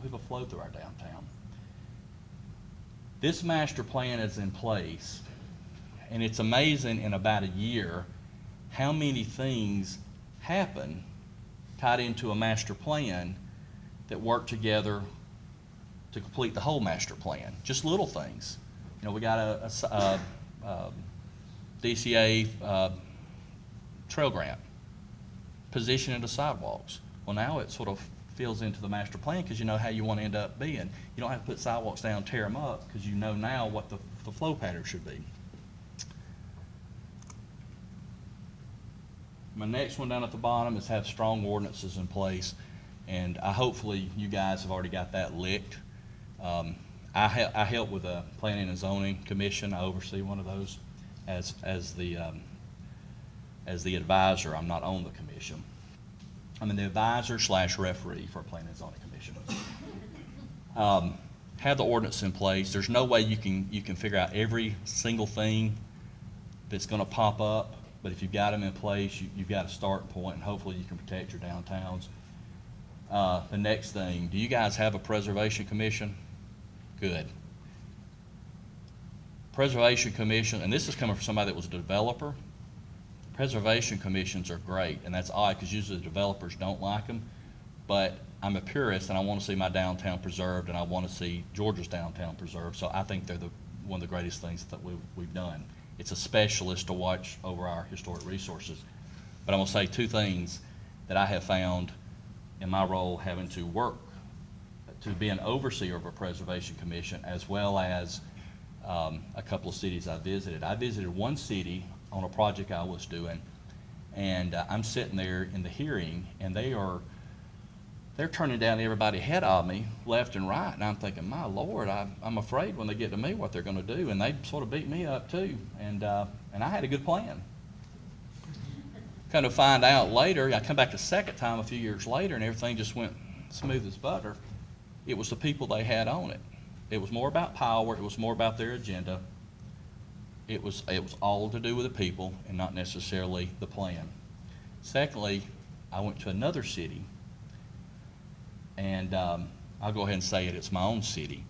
people to flow through our downtown? This master plan is in place, and it's amazing in about a year how many things happen tied into a master plan that work together to complete the whole master plan. Just little things. You know, we got a DCA trail grant, position into sidewalks. Well, now it sort of fills into the master plan because you know how you want to end up being. You don't have to put sidewalks down, tear them up, because you know now what the flow pattern should be. My next one down at the bottom is have strong ordinances in place, and hopefully you guys have already got that licked. I help with the Planning and Zoning Commission. I oversee one of those as the advisor. I'm not on the commission. I'm the advisor / referee for Planning and Zoning Commission. Have the ordinance in place. There's no way you can figure out every single thing that's going to pop up, but if you've got them in place, you've got a start point, and hopefully you can protect your downtowns. The next thing, do you guys have a preservation commission? Good. Preservation commission, and this is coming from somebody that was a developer. Preservation commissions are great, and that's odd because usually the developers don't like them, but I'm a purist and I want to see my downtown preserved, and I want to see Georgia's downtown preserved, so I think they're one of the greatest things that we've done. It's a specialist to watch over our historic resources. But I'm going to say two things that I have found in my role having to work to be an overseer of a preservation commission, as well as a couple of cities I visited. I visited one city on a project I was doing, and I'm sitting there in the hearing, and they're turning down everybody ahead of me, left and right, and I'm thinking, my Lord, I'm afraid when they get to me what they're going to do, and they sort of beat me up too, and I had a good plan. Kind of find out later, I come back the second time a few years later, and everything just went smooth as butter. It was the people they had on it. It was more about power. It was more about their agenda. It was all to do with the people and not necessarily the plan. Secondly, I went to another city, and I'll go ahead and say it. It's my own city.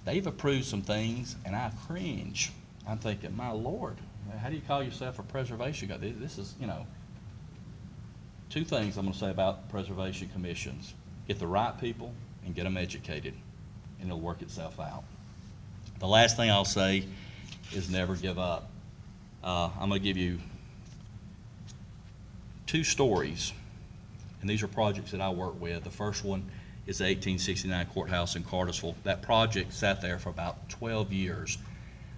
They've approved some things, and I cringe. I'm thinking, my Lord, how do you call yourself a preservation guy? This is, two things I'm going to say about preservation commissions. Get the right people and get them educated, and it'll work itself out. The last thing I'll say is never give up. I'm going to give you two stories, and these are projects that I work with. The first one is the 1869 courthouse in Cartersville. That project sat there for about 12 years.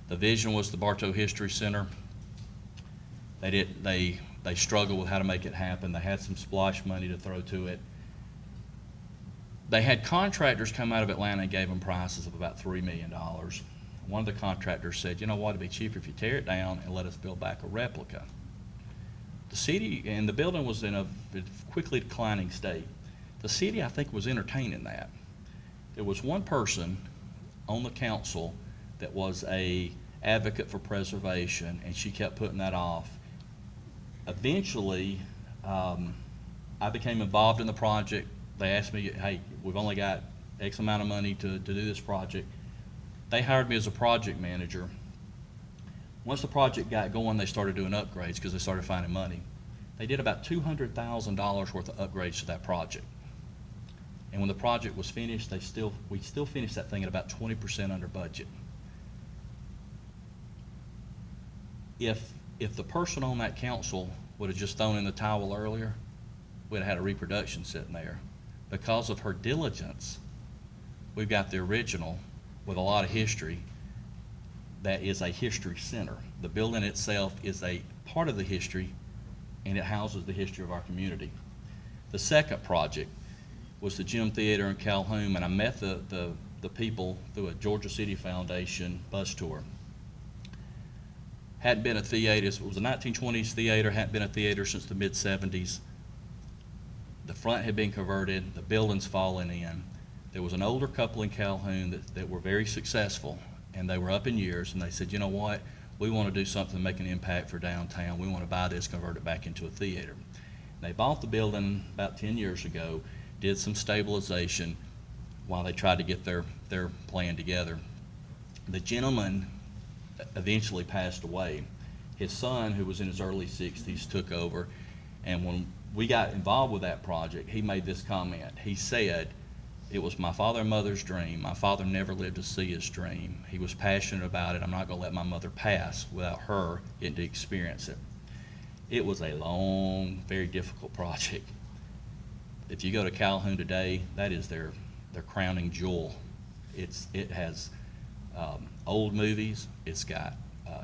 The vision was the Bartow History Center. They struggled with how to make it happen. They had some splash money to throw to it. They had contractors come out of Atlanta and gave them prices of about $3 million. One of the contractors said, you know what, it'd be cheaper if you tear it down and let us build back a replica. The city, and the building was in a quickly declining state. The city, I think, was entertaining that. There was one person on the council that was a advocate for preservation, and she kept putting that off. Eventually, I became involved in the project. They asked me, hey, we've only got X amount of money to do this project. They hired me as a project manager. Once the project got going, they started doing upgrades because they started finding money. They did about $200,000 worth of upgrades to that project. And when the project was finished, we still finished that thing at about 20% under budget. If the person on that council would have just thrown in the towel earlier, we'd have had a reproduction sitting there. Because of her diligence, we've got the original with a lot of history that is a history center. The building itself is a part of the history, and it houses the history of our community. The second project was the Gym Theater in Calhoun, and I met the people through a Georgia City Foundation bus tour. Hadn't been a theater, it was a 1920s theater, hadn't been a theater since the mid-70s. The front had been converted, the building's fallen in. There was an older couple in Calhoun that were very successful, and they were up in years, and they said, you know what, we want to do something to make an impact for downtown. We want to buy this, convert it back into a theater. And they bought the building about 10 years ago, did some stabilization while they tried to get their plan together. The gentleman eventually passed away. His son, who was in his early 60s, took over, and we got involved with that project, he made this comment. He said, "It was my father and mother's dream. My father never lived to see his dream. He was passionate about it. I'm not going to let my mother pass without her getting to experience it." It was a long, very difficult project. If you go to Calhoun today, that is their crowning jewel. It has old movies, it's got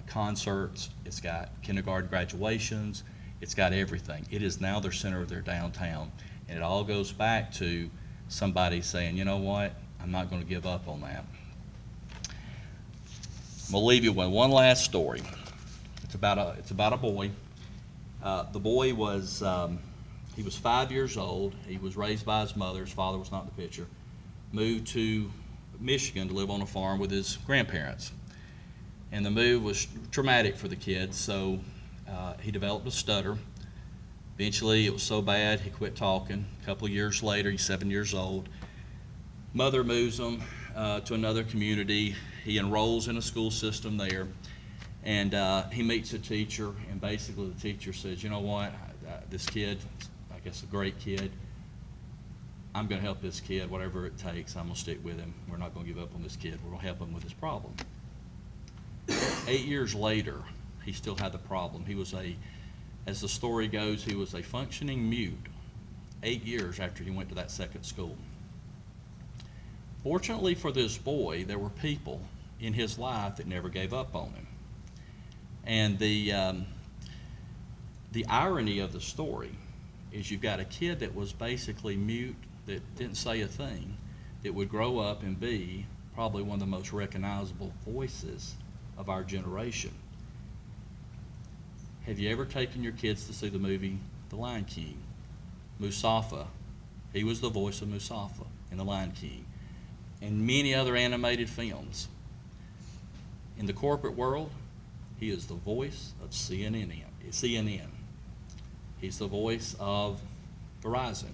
concerts, it's got kindergarten graduations, it's got everything. It is now their center of their downtown. And it all goes back to somebody saying, "You know what, I'm not going to give up on that." I'm going to leave you with one last story. It's about a boy. The boy was, he was 5 years old. He was raised by his mother. His father was not in the picture. Moved to Michigan to live on a farm with his grandparents. And the move was traumatic for the kid, so he developed a stutter. Eventually, it was so bad, he quit talking. A couple of years later, he's 7 years old. Mother moves him to another community. He enrolls in a school system there, and he meets a teacher, and basically the teacher says, "You know what, this kid, I guess a great kid, I'm going to help this kid, whatever it takes. I'm going to stick with him. We're not going to give up on this kid. We're going to help him with his problem." 8 years later, he still had the problem. He was as the story goes, he was a functioning mute 8 years after he went to that second school. Fortunately for this boy, there were people in his life that never gave up on him. And the irony of the story is you've got a kid that was basically mute, that didn't say a thing, that would grow up and be probably one of the most recognizable voices of our generation. Have you ever taken your kids to see the movie The Lion King? Mustafa, he was the voice of Mustafa in The Lion King, and many other animated films. In the corporate world, he is the voice of CNN. He's the voice of Verizon.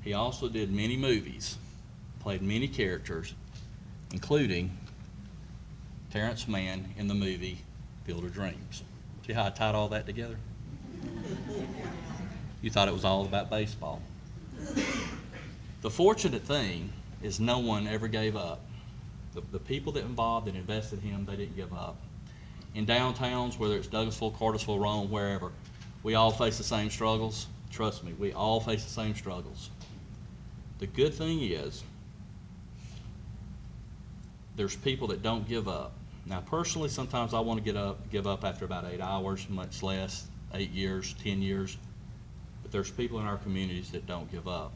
He also did many movies, played many characters, including Terrence Mann in the movie Field of Dreams. See how I tied all that together? You thought it was all about baseball. The fortunate thing is no one ever gave up. The people that involved and invested in him, they didn't give up. In downtowns, whether it's Douglasville, Cartersville, Rome, wherever, we all face the same struggles. Trust me, we all face the same struggles. The good thing is, there's people that don't give up. Now, personally, sometimes I want to give up after about 8 hours, much less 8 years, 10 years. But there's people in our communities that don't give up.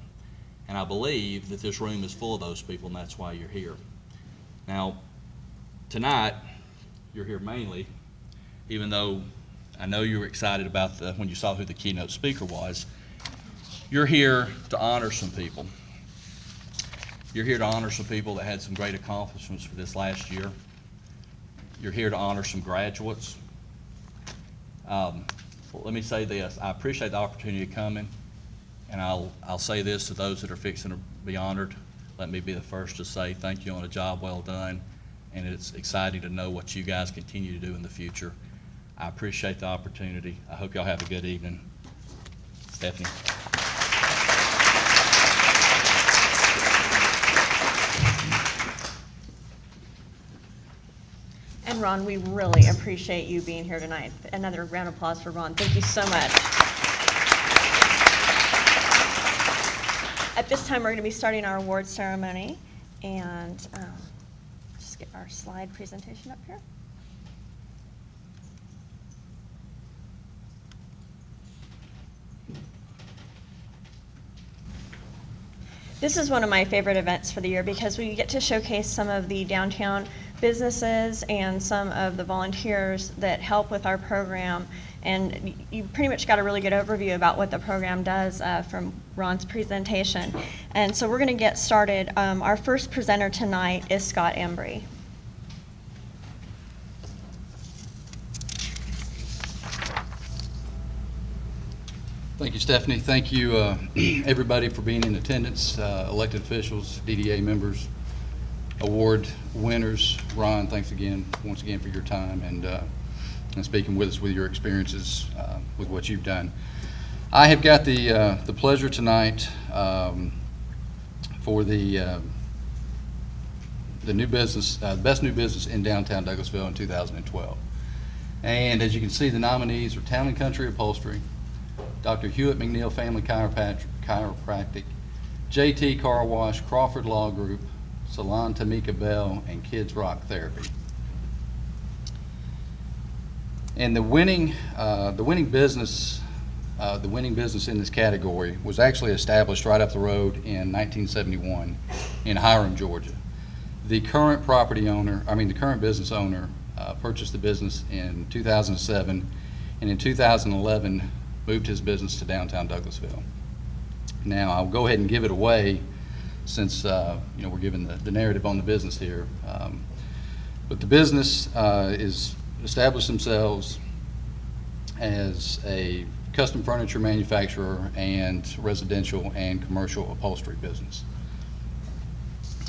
And I believe that this room is full of those people, and that's why you're here. Now, tonight, you're here mainly, even though I know you were excited about when you saw who the keynote speaker was, you're here to honor some people. You're here to honor some people that had some great accomplishments for this last year. You're here to honor some graduates. Let me say this. I appreciate the opportunity of coming, and I'll say this to those that are fixing to be honored. Let me be the first to say thank you on a job well done, and it's exciting to know what you guys continue to do in the future. I appreciate the opportunity. I hope y'all have a good evening. Stephanie. And Ron, we really appreciate you being here tonight. Another round of applause for Ron. Thank you so much. At this time, we're going to be starting our awards ceremony, and just get our slide presentation up here. This is one of my favorite events for the year because we get to showcase some of the downtown businesses and some of the volunteers that help with our program. And you pretty much got a really good overview about what the program does from Ron's presentation. And so we're going to get started. Our first presenter tonight is Scott Embry. Thank you, Stephanie. Thank you, everybody, for being in attendance, elected officials, DDA members, award winners. Ron, thanks again, once again, for your time and speaking with us with your experiences with what you've done. I have got the pleasure tonight for the new business, best new business in downtown Douglasville in 2012. And as you can see, the nominees are Town and Country Upholstery, Dr. Hewitt McNeil Family Chiropractic, JT Car Wash, Crawford Law Group, Salon Tamika Bell, and Kids Rock Therapy. And the winning business in this category was actually established right up the road in 1971 in Hiram, Georgia. The current business owner purchased the business in 2007, and in 2011 moved his business to downtown Douglasville. Now, I'll go ahead and give it away since we're giving the narrative on the business here. But the business is established themselves as a custom furniture manufacturer and residential and commercial upholstery business.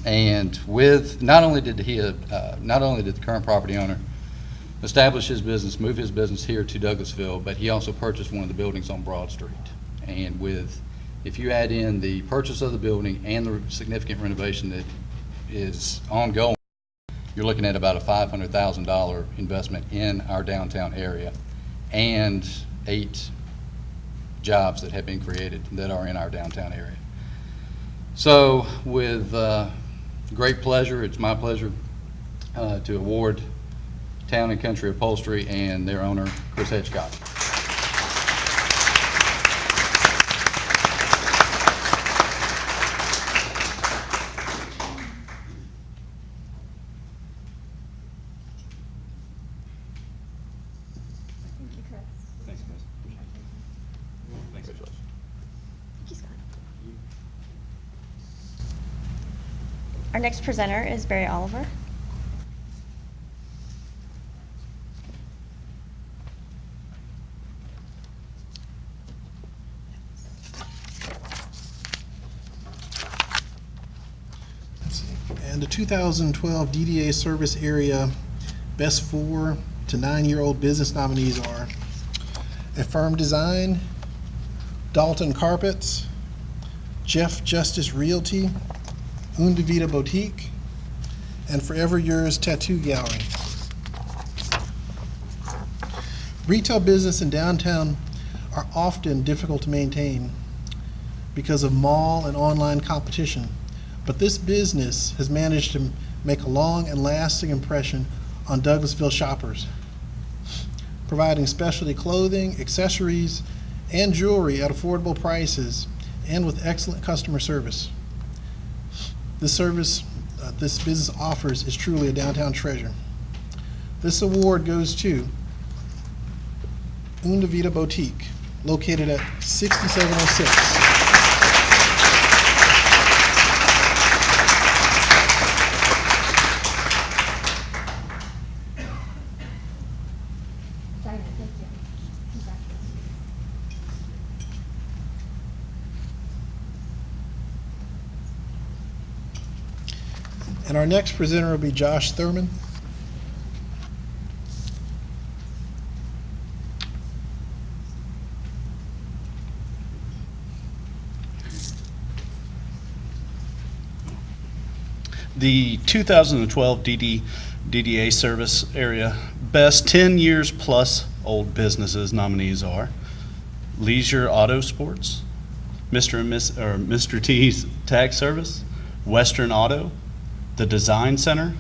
And with not only did the current property owner establish his business, move his business here to Douglasville, but he also purchased one of the buildings on Broad Street. And if you add in the purchase of the building and the significant renovation that is ongoing, you're looking at about a $500,000 investment in our downtown area and 8 jobs that have been created that are in our downtown area. So with great pleasure, it's my pleasure to award Town and Country Upholstery and their owner, Chris Hedgecott. Our next presenter is Barry Oliver. And the 2012 DDA Service Area Best 4 to 9-year-old business nominees are Affirm Design, Dalton Carpets, Jeff Justice Realty, Unda Vida Boutique, and Forever Yours Tattoo Gallery. Retail business in downtown are often difficult to maintain because of mall and online competition, but this business has managed to make a long and lasting impression on Douglasville shoppers, providing specialty clothing, accessories, and jewelry at affordable prices and with excellent customer service. This service this business offers is truly a downtown treasure. This award goes to Unda Vida Boutique, located at 6706. And our next presenter will be Josh Thurman. The 2012 DDA Service Area Best 10 Years Plus Old Businesses nominees are Leisure Auto Sports, Mr. T's Tax Service, Western Auto, the Design Center,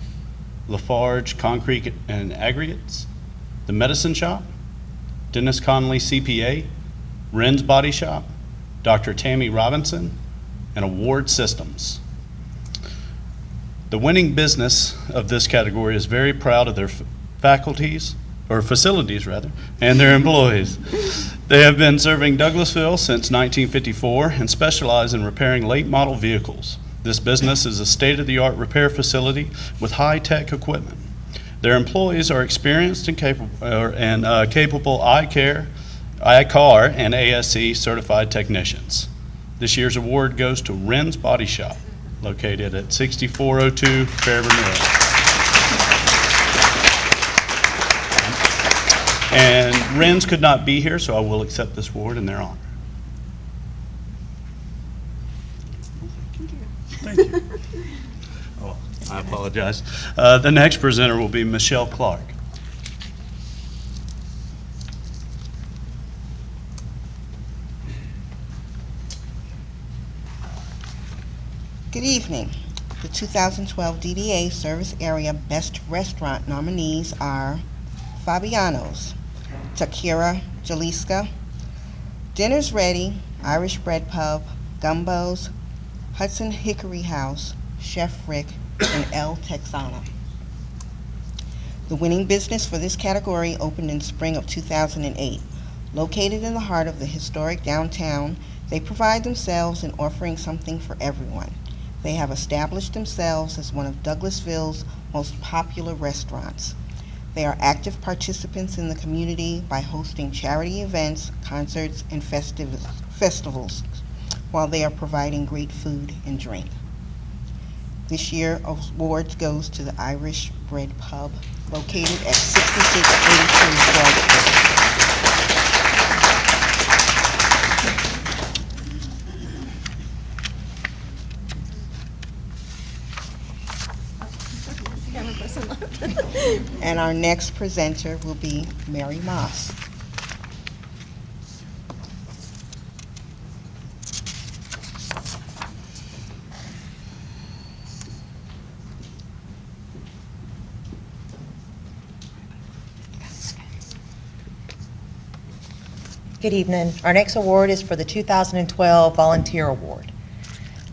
Lafarge Concrete and Aggregates, the Medicine Shop, Dennis Conley CPA, Ren's Body Shop, Dr. Tammy Robinson, and Award Systems. The winning business of this category is very proud of their facilities, and their employees. They have been serving Douglasville since 1954 and specialize in repairing late model vehicles. This business is a state-of-the-art repair facility with high-tech equipment. Their employees are experienced and capable ICAR and ASC certified technicians. This year's award goes to Ren's Body Shop, located at 6402 Fairburn Road. And Ren's could not be here, so I will accept this award in their honor. Oh, I apologize. The next presenter will be Michelle Clark. Good evening. The 2012 DDA Service Area Best Restaurant nominees are Fabiano's, Takira Jaliska, Dinner's Ready, Irish Bread Pub, Gumbo's, Hudson Hickory House, Chef Rick, and El Texana. The winning business for this category opened in spring of 2008. Located in the heart of the historic downtown, they pride themselves in offering something for everyone. They have established themselves as one of Douglasville's most popular restaurants. They are active participants in the community by hosting charity events, concerts, and festivals, while they are providing great food and drink. This year, awards goes to the Irish Bread Pub, located at 6682 Wall Street. And our next presenter will be Mary Moss. Good evening. Our next award is for the 2012 Volunteer Award.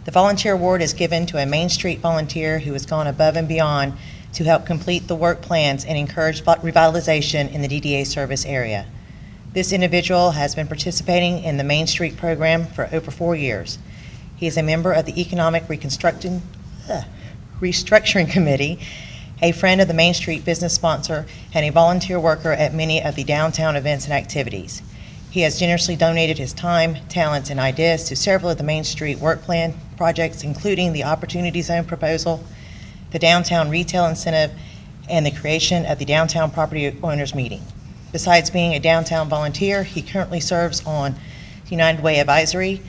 The Volunteer Award is given to a Main Street volunteer who has gone above and beyond to help complete the work plans and encourage revitalization in the DDA service area. This individual has been participating in the Main Street program for over 4 years. He is a member of the Economic Restructuring Committee, a friend of the Main Street business sponsor, and a volunteer worker at many of the downtown events and activities. He has generously donated his time, talents, and ideas to several of the Main Street work plan projects, including the Opportunity Zone proposal, the Downtown Retail Incentive, and the creation of the Downtown Property Owners Meeting. Besides being a downtown volunteer, he currently serves on United Way Advisory,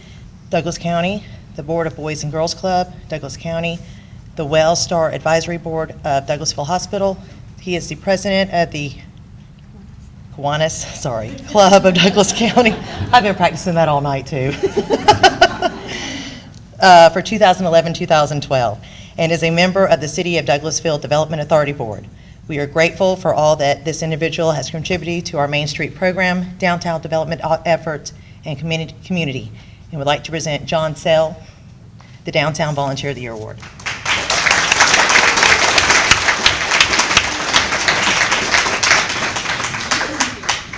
Douglas County, the Board of Boys and Girls Club, Douglas County, the Wells Star Advisory Board of Douglasville Hospital. He is the president of the Kiwanis Club of Douglas County. I've been practicing that all night too. For 2011-2012, and is a member of the City of Douglasville Development Authority Board. We are grateful for all that this individual has contributed to our Main Street program, downtown development efforts, and community, and would like to present John Sell, the Downtown Volunteer of the Year Award.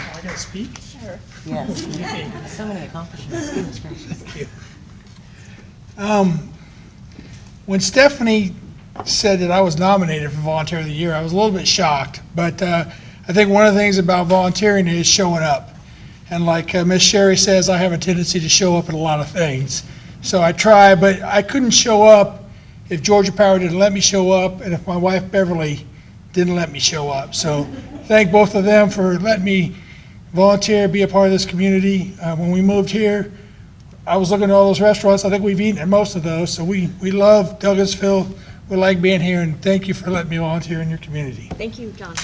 I gotta speak? Sure. Yes. So many accomplishments. Goodness gracious. When Stephanie said that I was nominated for Volunteer of the Year, I was a little bit shocked, but I think one of the things about volunteering is showing up. And like Miss Sherry says, I have a tendency to show up at a lot of things. So I try, but I couldn't show up if Georgia Power didn't let me show up, and if my wife Beverly didn't let me show up. So thank both of them for letting me volunteer, be a part of this community. When we moved here, I was looking at all those restaurants. I think we've eaten at most of those. So we love Douglasville. We like being here, and thank you for letting me volunteer in your community. Thank you, John.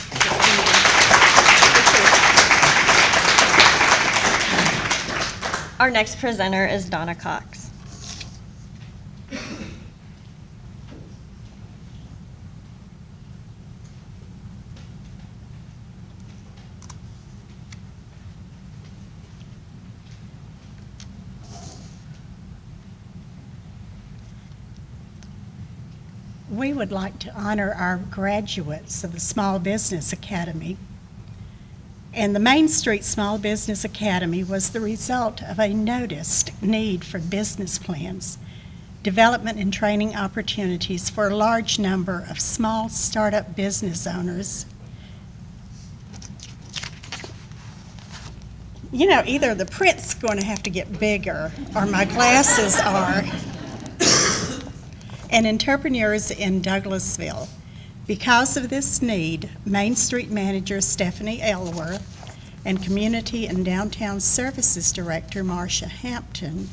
Our next presenter is Donna Cox. We would like to honor our graduates of the Small Business Academy. And the Main Street Small Business Academy was the result of a noticed need for business plans, development and training opportunities for a large number of small startup business owners. You know, either the print's going to have to get bigger or my glasses are. And entrepreneurs in Douglasville. Because of this need, Main Street Manager Stephanie Elworth and Community and Downtown Services Director Marcia Hampton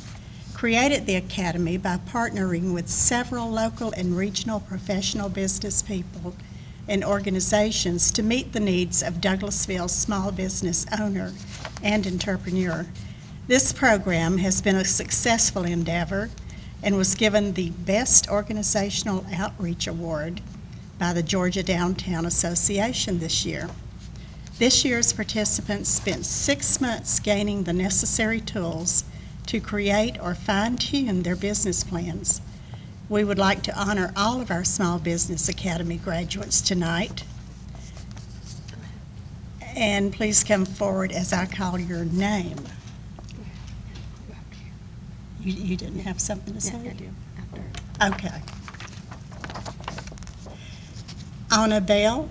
created the Academy by partnering with several local and regional professional business people and organizations to meet the needs of Douglasville's small business owner and entrepreneur. This program has been a successful endeavor and was given the Best Organizational Outreach Award by the Georgia Downtown Association this year. This year's participants spent 6 months gaining the necessary tools to create or fine-tune their business plans. We would like to honor all of our Small Business Academy graduates tonight. And please come forward as I call your name. You didn't have something to say? I do. Okay. Anna Bell.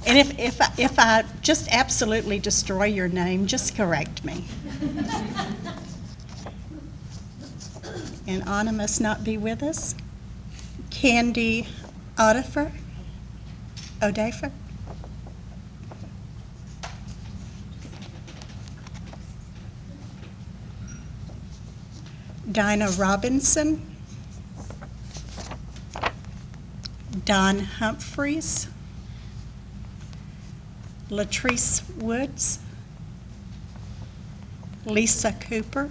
And if I just absolutely destroy your name, just correct me. And Anna must not be with us. Candy Odafer. Dinah Robinson. Don Humphreys. Latrice Woods. Lisa Cooper.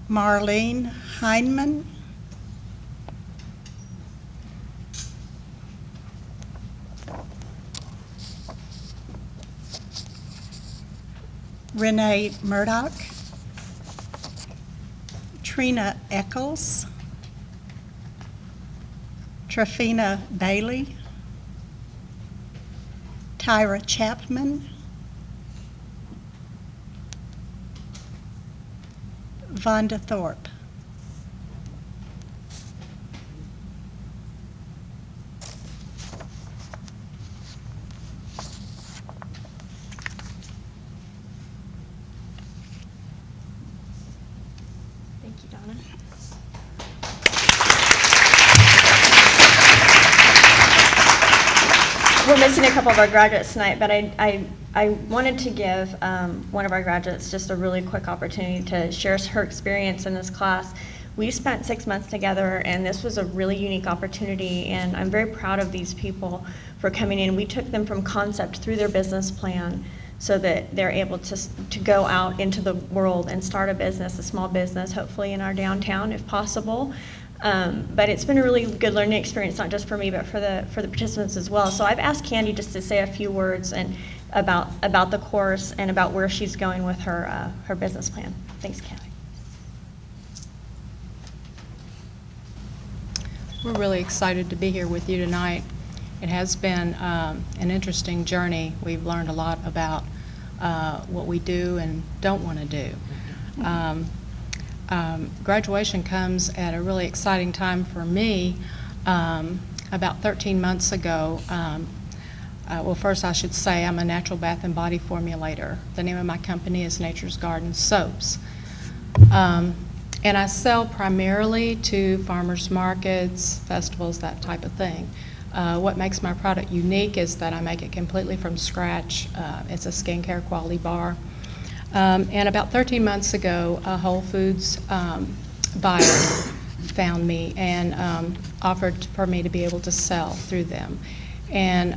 Marlene Heineman. Renee Murdoch. Trina Eccles. Trafina Bailey. Tyra Chapman. Vonda Thorpe. Thank you, Donna. We're missing a couple of our graduates tonight, but I wanted to give one of our graduates just a really quick opportunity to share her experience in this class. We spent 6 months together, and this was a really unique opportunity, and I'm very proud of these people for coming in. We took them from concept through their business plan so that they're able to go out into the world and start a business, a small business, hopefully in our downtown if possible. But it's been a really good learning experience, not just for me, but for the participants as well. So I've asked Candy just to say a few words and about the course and about where she's going with her business plan. Thanks, Candy. We're really excited to be here with you tonight. It has been an interesting journey. We've learned a lot about what we do and don't want to do. Graduation comes at a really exciting time for me. About 13 months ago, well, first I should say I'm a natural bath and body formulator. The name of my company is Nature's Garden Soaps. And I sell primarily to farmers markets, festivals, that type of thing. What makes my product unique is that I make it completely from scratch. It's a skincare quality bar. And about 13 months ago, a Whole Foods buyer found me and offered for me to be able to sell through them. And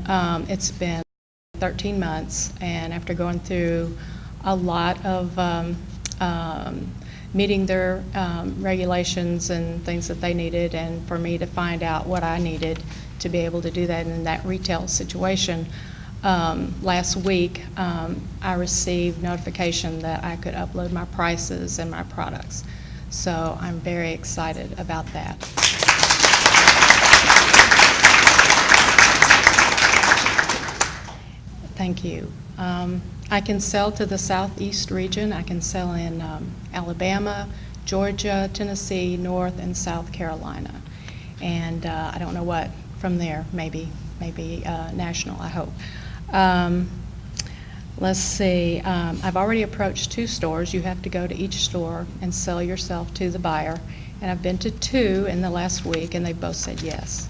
it's been 13 months, and after going through a lot of meeting their regulations and things that they needed, and for me to find out what I needed to be able to do that in that retail situation, last week I received notification that I could upload my prices and my products. So I'm very excited about that. Thank you. I can sell to the Southeast region. I can sell in Alabama, Georgia, Tennessee, North and South Carolina. And I don't know what from there, maybe national, I hope. Let's see, I've already approached 2 stores. You have to go to each store and sell yourself to the buyer. and I've been to 2 in the last week, and they both said yes.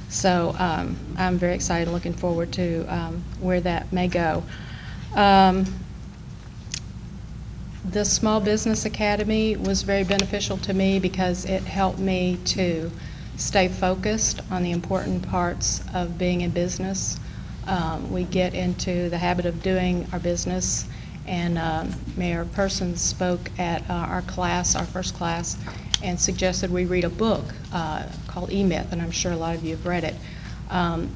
So I'm very excited, looking forward to where that may go. The Small Business Academy was very beneficial to me because it helped me to stay focused on the important parts of being in business. We get into the habit of doing our business, and Mayor Persons spoke at our class, our first class, and suggested we read a book called E-Myth, and I'm sure a lot of you have read it.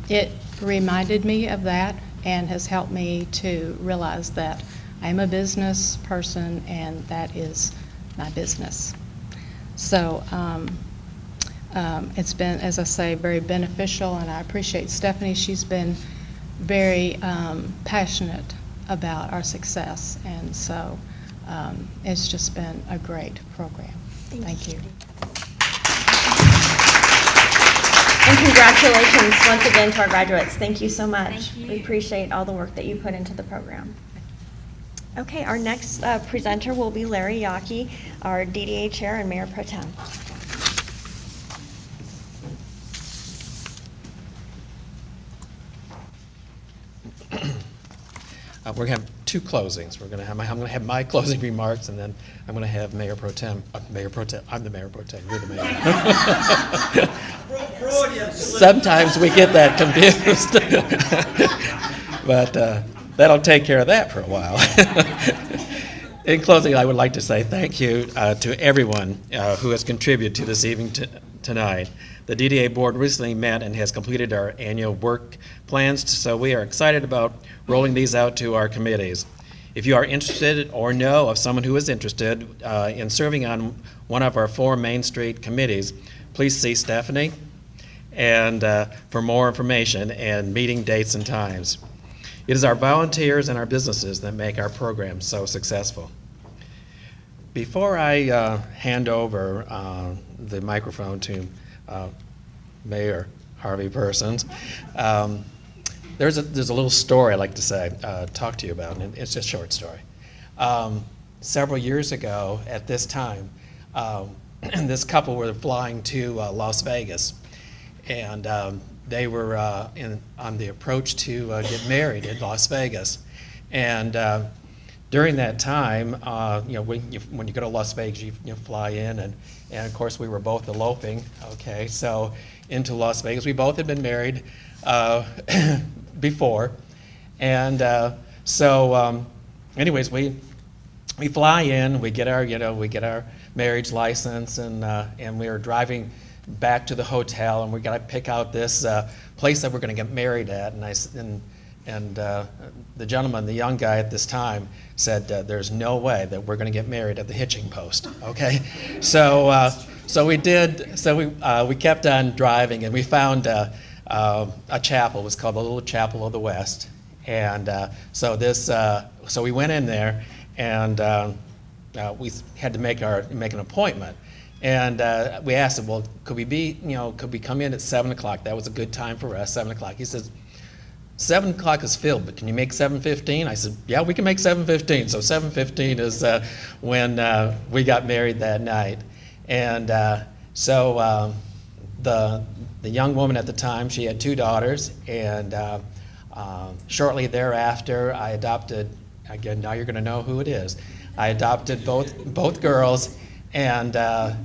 It reminded me of that and has helped me to realize that I am a business person, and that is my business. So it's been, as I say, very beneficial, and I appreciate Stephanie. She's been very passionate about our success, and so it's just been a great program. Thank you. And congratulations once again to our graduates. Thank you so much. We appreciate all the work that you put into the program. Okay, our next presenter will be Larry Yockey, our DDA Chair and Mayor Pro Tem. We're going to have 2 closings. I'm going to have my closing remarks, and then I'm going to have Mayor Pro Tem. Mayor Pro Tem. I'm the Mayor Pro Tem. You're the mayor. Sometimes we get that confused, but that'll take care of that for a while. In closing, I would like to say thank you to everyone who has contributed to this evening tonight. The DDA board recently met and has completed our annual work plans, so we are excited about rolling these out to our committees. If you are interested or know of someone who is interested in serving on one of our 4 Main Street committees, please see Stephanie and for more information and meeting dates and times. It is our volunteers and our businesses that make our program so successful. Before I hand over the microphone to Mayor Harvey Persons, there's a little story I'd like to say, talk to you about, and it's just a short story. Several years ago at this time, this couple were flying to Las Vegas, and they were on the approach to get married in Las Vegas. And during that time, when you go to Las Vegas, you fly in, and of course we were both eloping, okay, so into Las Vegas. We both had been married before, and anyways, we fly in, we get our marriage license, and we are driving back to the hotel, and we got to pick out this place that we're going to get married at. And the gentleman, the young guy at this time, said, "There's no way that we're going to get married at the hitching post." Okay, so we did. So we kept on driving, and we found a chapel. It was called the Little Chapel of the West, and so we went in there, and we had to make an appointment. And we asked him, well, could we come in at 7 o'clock? That was a good time for us, 7 o'clock. He says, 7 o'clock is filled, but can you make 7:15? I said, yeah, we can make 7:15. So 7:15 is when we got married that night. And so the young woman at the time, she had 2 daughters, and shortly thereafter, I adopted, again, now you're going to know who it is. I adopted both girls. And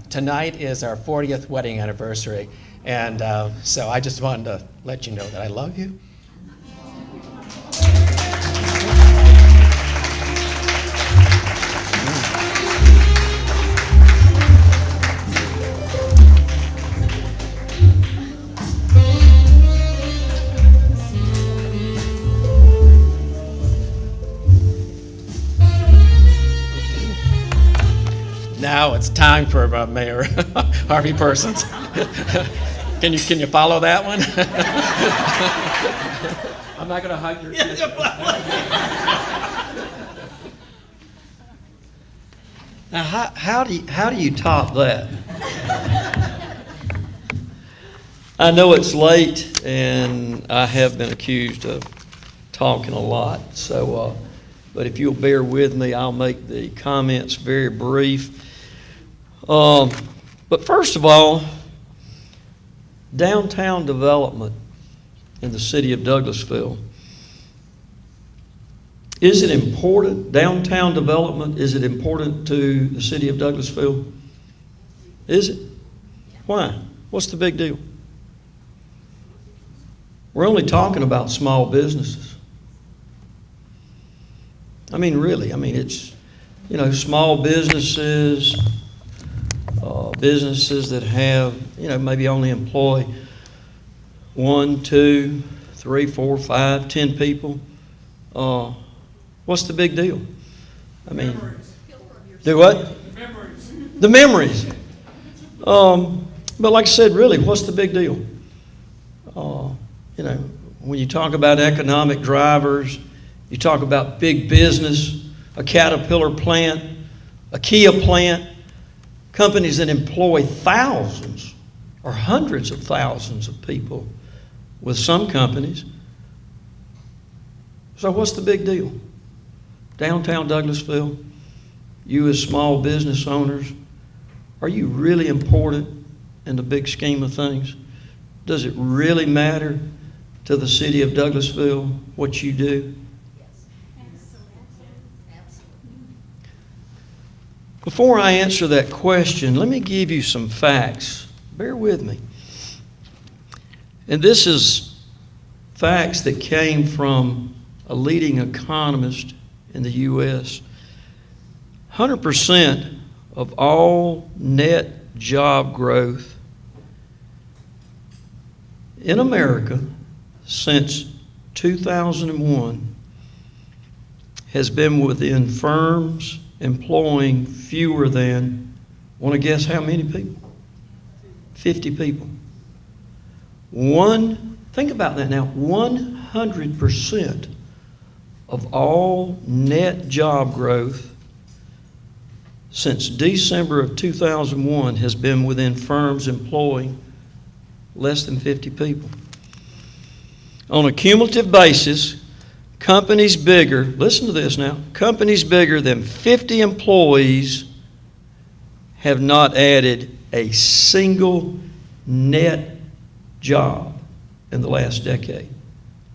tonight is our 40th wedding anniversary. And so I just wanted to let you know that I love you. Now it's time for Mayor Harvey Persons. Can you follow that one? I'm not going to hug your kids. Now, how do you top that? I know it's late, and I have been accused of talking a lot. So, but if you'll bear with me, I'll make the comments very brief. But first of all, downtown development in the city of Douglasville. Is it important, downtown development, is it important to the city of Douglasville? Is it? Why? What's the big deal? We're only talking about small businesses. I mean, really, it's, small businesses, businesses that have, maybe only employ 1, 2, 3, 4, 5, 10 people. What's the big deal? Do what? The memories. But like I said, really, what's the big deal? When you talk about economic drivers, you talk about big business, a Caterpillar plant, a Kia plant, companies that employ thousands or hundreds of thousands of people with some companies. So what's the big deal? Downtown Douglasville, you as small business owners, are you really important in the big scheme of things? Does it really matter to the city of Douglasville what you do? Before I answer that question, let me give you some facts. Bear with me. And this is facts that came from a leading economist in the U.S. 100% of all net job growth in America since 2001 has been within firms employing fewer than, want to guess how many people? 50 people. Think about that now, 100% of all net job growth since December of 2001 has been within firms employing less than 50 people. On a cumulative basis, companies bigger, listen to this now, companies bigger than 50 employees have not added a single net job in the last decade.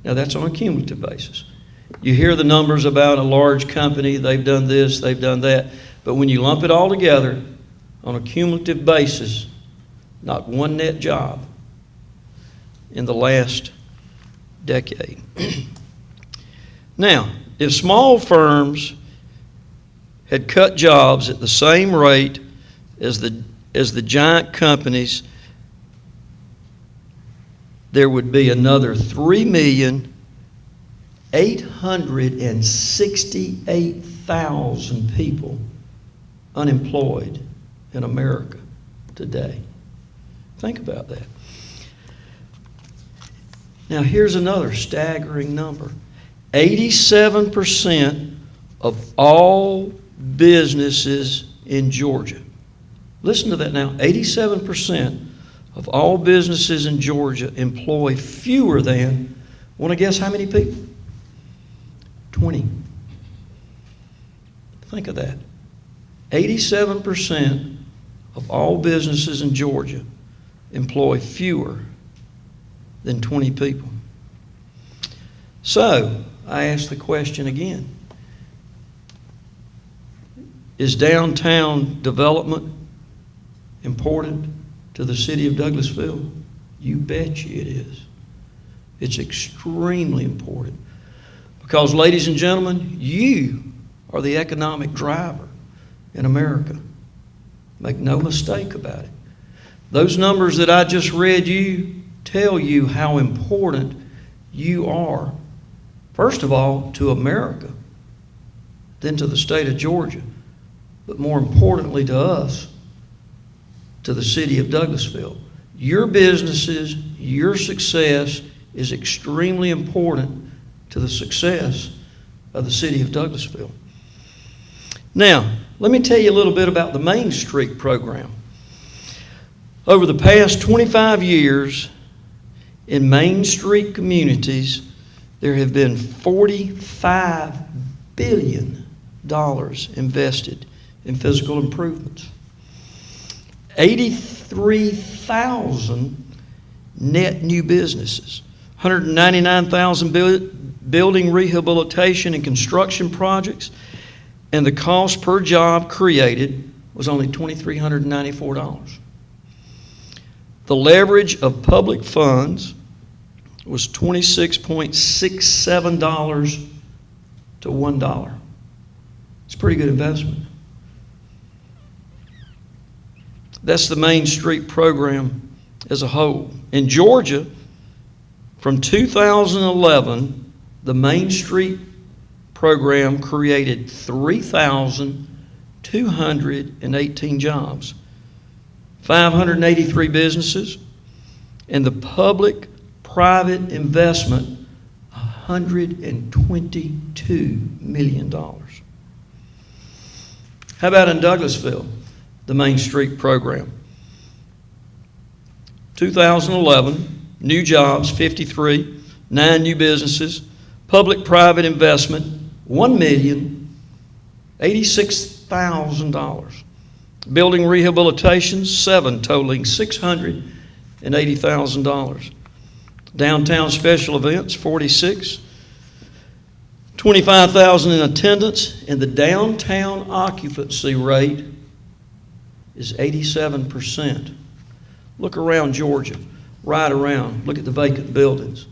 Now that's on a cumulative basis. You hear the numbers about a large company, they've done this, they've done that, but when you lump it all together on a cumulative basis, not one net job in the last decade. Now, if small firms had cut jobs at the same rate as the giant companies, there would be another 3,868,000 people unemployed in America today. Think about that. Now, here's another staggering number. 87% of all businesses in Georgia, listen to that now, 87% of all businesses in Georgia employ fewer than, want to guess how many people? 20. Think of that. 87% of all businesses in Georgia employ fewer than 20 people. So, I ask the question again. Is downtown development important to the city of Douglasville? You bet you it is. It's extremely important. Because, ladies and gentlemen, you are the economic driver in America. Make no mistake about it. Those numbers that I just read you tell you how important you are, first of all, to America, then to the state of Georgia, but more importantly to us, to the city of Douglasville. Your businesses, your success is extremely important to the success of the city of Douglasville. Now, let me tell you a little bit about the Main Street program. Over the past 25 years, in Main Street communities, there have been $45 billion invested in physical improvements. 83,000 net new businesses, 199,000 building rehabilitation and construction projects, and the cost per job created was only $2,394. The leverage of public funds was $26.67 to $1. It's a pretty good investment. That's the Main Street program as a whole. In Georgia, from 2011, the Main Street program created 3,218 jobs, 583 businesses, and the public-private investment, $122 million. How about in Douglasville, the Main Street program? 2011, new jobs, 53, 9 new businesses, public-private investment, $1,086,000. Building rehabilitation, 7, totaling $680,000. Downtown special events, 46. 25,000 in attendance, and the downtown occupancy rate is 87%. Look around Georgia, right around. Look at the vacant buildings.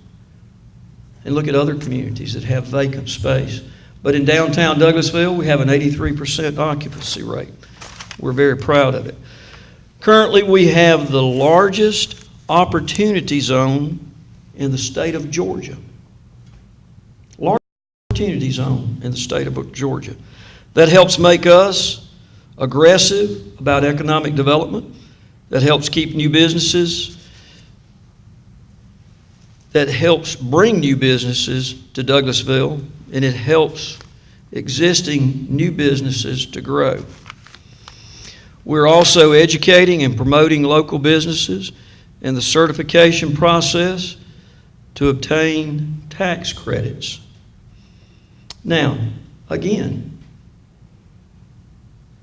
And look at other communities that have vacant space. But in downtown Douglasville, we have an 83% occupancy rate. We're very proud of it. Currently, we have the largest opportunity zone in the state of Georgia. Largest opportunity zone in the state of Georgia. That helps make us aggressive about economic development. That helps keep new businesses. That helps bring new businesses to Douglasville, and it helps existing new businesses to grow. We're also educating and promoting local businesses in the certification process to obtain tax credits. Now, again,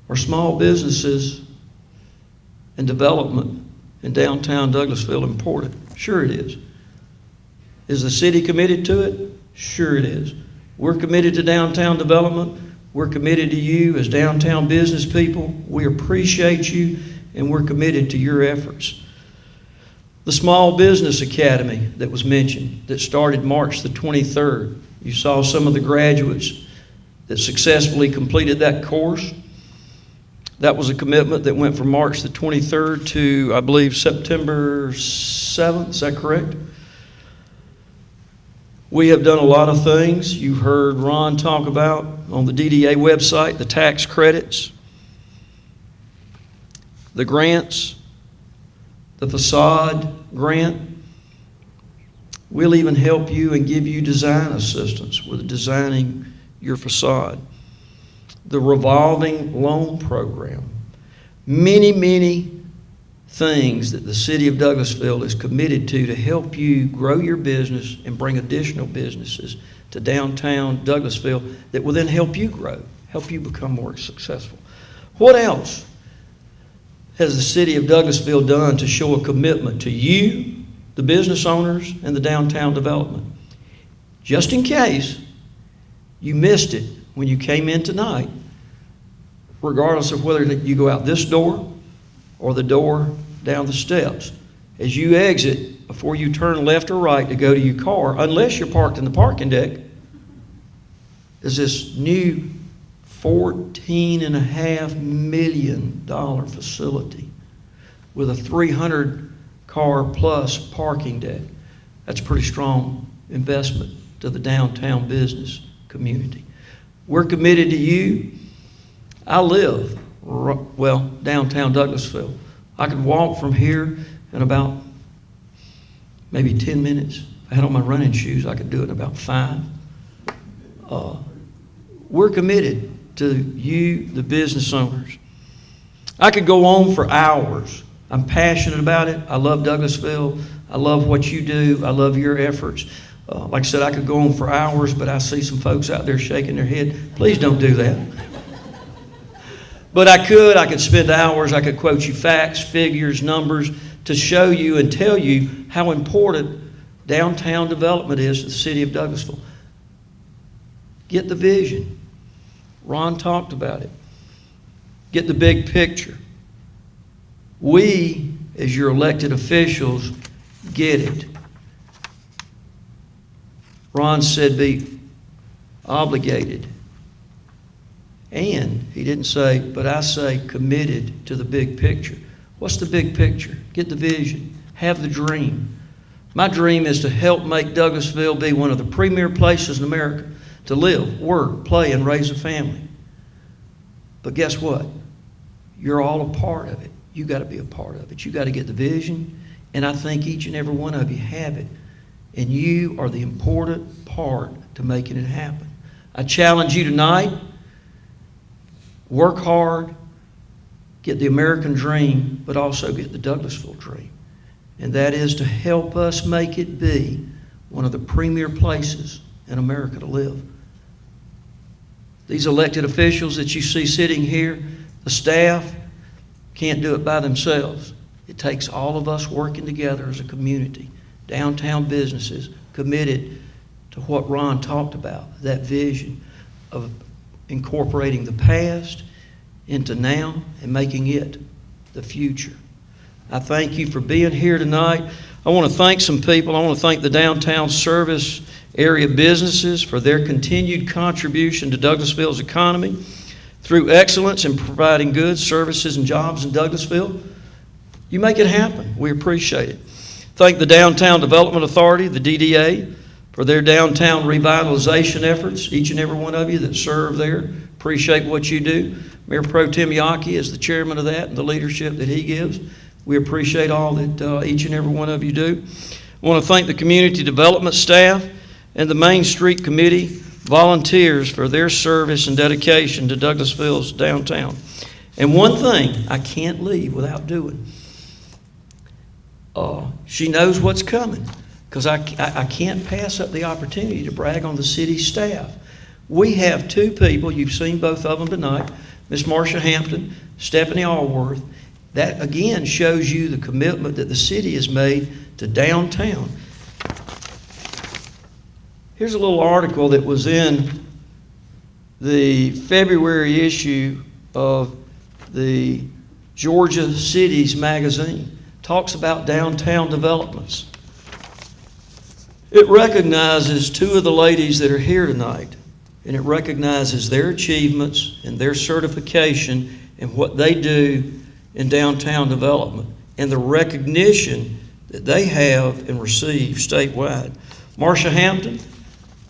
are small businesses and development in downtown Douglasville important? Sure it is. Is the city committed to it? Sure it is. We're committed to downtown development. We're committed to you as downtown business people. We appreciate you, and we're committed to your efforts. The Small Business Academy that was mentioned, that started March the 23rd. You saw some of the graduates that successfully completed that course. That was a commitment that went from March the 23rd to, I believe, September 7th. Is that correct? We have done a lot of things. You heard Ron talk about on the DDA website, the tax credits, the grants, the facade grant. We'll even help you and give you design assistance with designing your facade. The revolving loan program. Many, many things that the city of Douglasville is committed to help you grow your business and bring additional businesses to downtown Douglasville that will then help you grow, help you become more successful. What else has the city of Douglasville done to show a commitment to you, the business owners, and the downtown development? Just in case you missed it when you came in tonight, regardless of whether you go out this door or the door down the steps. As you exit, before you turn left or right to go to your car, unless you're parked in the parking deck, is this new $14.5 million facility with a 300-car plus parking deck. That's a pretty strong investment to the downtown business community. We're committed to you. I live, downtown Douglasville. I could walk from here in about maybe 10 minutes. If I had on my running shoes, I could do it in about 5. We're committed to you, the business owners. I could go on for hours. I'm passionate about it. I love Douglasville. I love what you do. I love your efforts. Like I said, I could go on for hours, but I see some folks out there shaking their head. Please don't do that. But I could spend hours, I could quote you facts, figures, numbers to show you and tell you how important downtown development is to the city of Douglasville. Get the vision. Ron talked about it. Get the big picture. We, as your elected officials, get it. Ron said be obligated. And he didn't say, but I say committed to the big picture. What's the big picture? Get the vision. Have the dream. My dream is to help make Douglasville be one of the premier places in America to live, work, play, and raise a family. But guess what? You're all a part of it. You got to be a part of it. You got to get the vision, and I think each and every one of you have it. And you are the important part to making it happen. I challenge you tonight, work hard, get the American dream, but also get the Douglasville dream. And that is to help us make it be one of the premier places in America to live. These elected officials that you see sitting here, the staff, can't do it by themselves. It takes all of us working together as a community, downtown businesses, committed to what Ron talked about, that vision of incorporating the past into now and making it the future. I thank you for being here tonight. I want to thank some people. I want to thank the downtown service area businesses for their continued contribution to Douglasville's economy through excellence in providing goods, services, and jobs in Douglasville. You make it happen. We appreciate it. Thank the Downtown Development Authority, the DDA, for their downtown revitalization efforts. Each and every one of you that serve there, appreciate what you do. Mayor Pro Tem Yaki is the chairman of that and the leadership that he gives. We appreciate all that each and every one of you do. I want to thank the community development staff and the Main Street Committee volunteers for their service and dedication to Douglasville's downtown. And one thing I can't leave without doing. She knows what's coming, because I can't pass up the opportunity to brag on the city staff. We have two people, you've seen both of them tonight, Miss Marcia Hampton, Stephanie Allworth. That again shows you the commitment that the city has made to downtown. Here's a little article that was in the February issue of the Georgia Cities magazine. Talks about downtown developments. It recognizes two of the ladies that are here tonight, and it recognizes their achievements and their certification and what they do in downtown development and the recognition that they have and receive statewide. Marcia Hampton,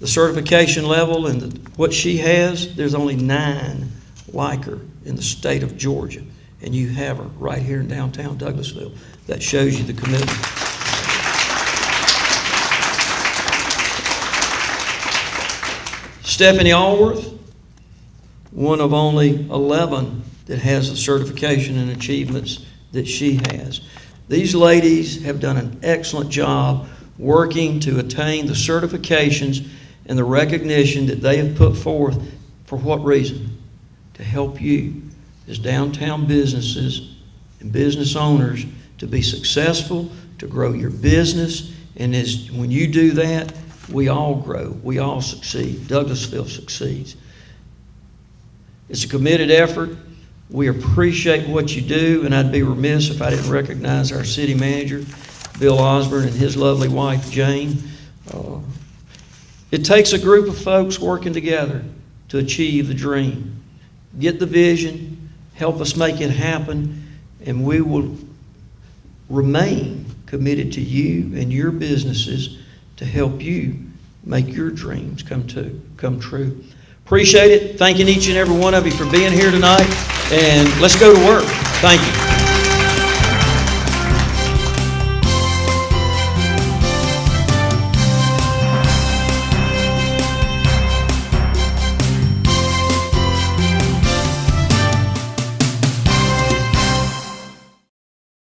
the certification level and what she has, there's only 9 like her in the state of Georgia, and you have her right here in downtown Douglasville. That shows you the commitment. Stephanie Allworth, one of only 11 that has the certification and achievements that she has. These ladies have done an excellent job working to attain the certifications and the recognition that they have put forth. For what reason? To help you as downtown businesses and business owners to be successful, to grow your business, and when you do that, we all grow, we all succeed. Douglasville succeeds. It's a committed effort. We appreciate what you do, and I'd be remiss if I didn't recognize our city manager, Bill Osborne, and his lovely wife, Jane. It takes a group of folks working together to achieve the dream. Get the vision, help us make it happen, and we will remain committed to you and your businesses to help you make your dreams come true. Appreciate it. Thanking each and every one of you for being here tonight, and let's go to work. Thank you.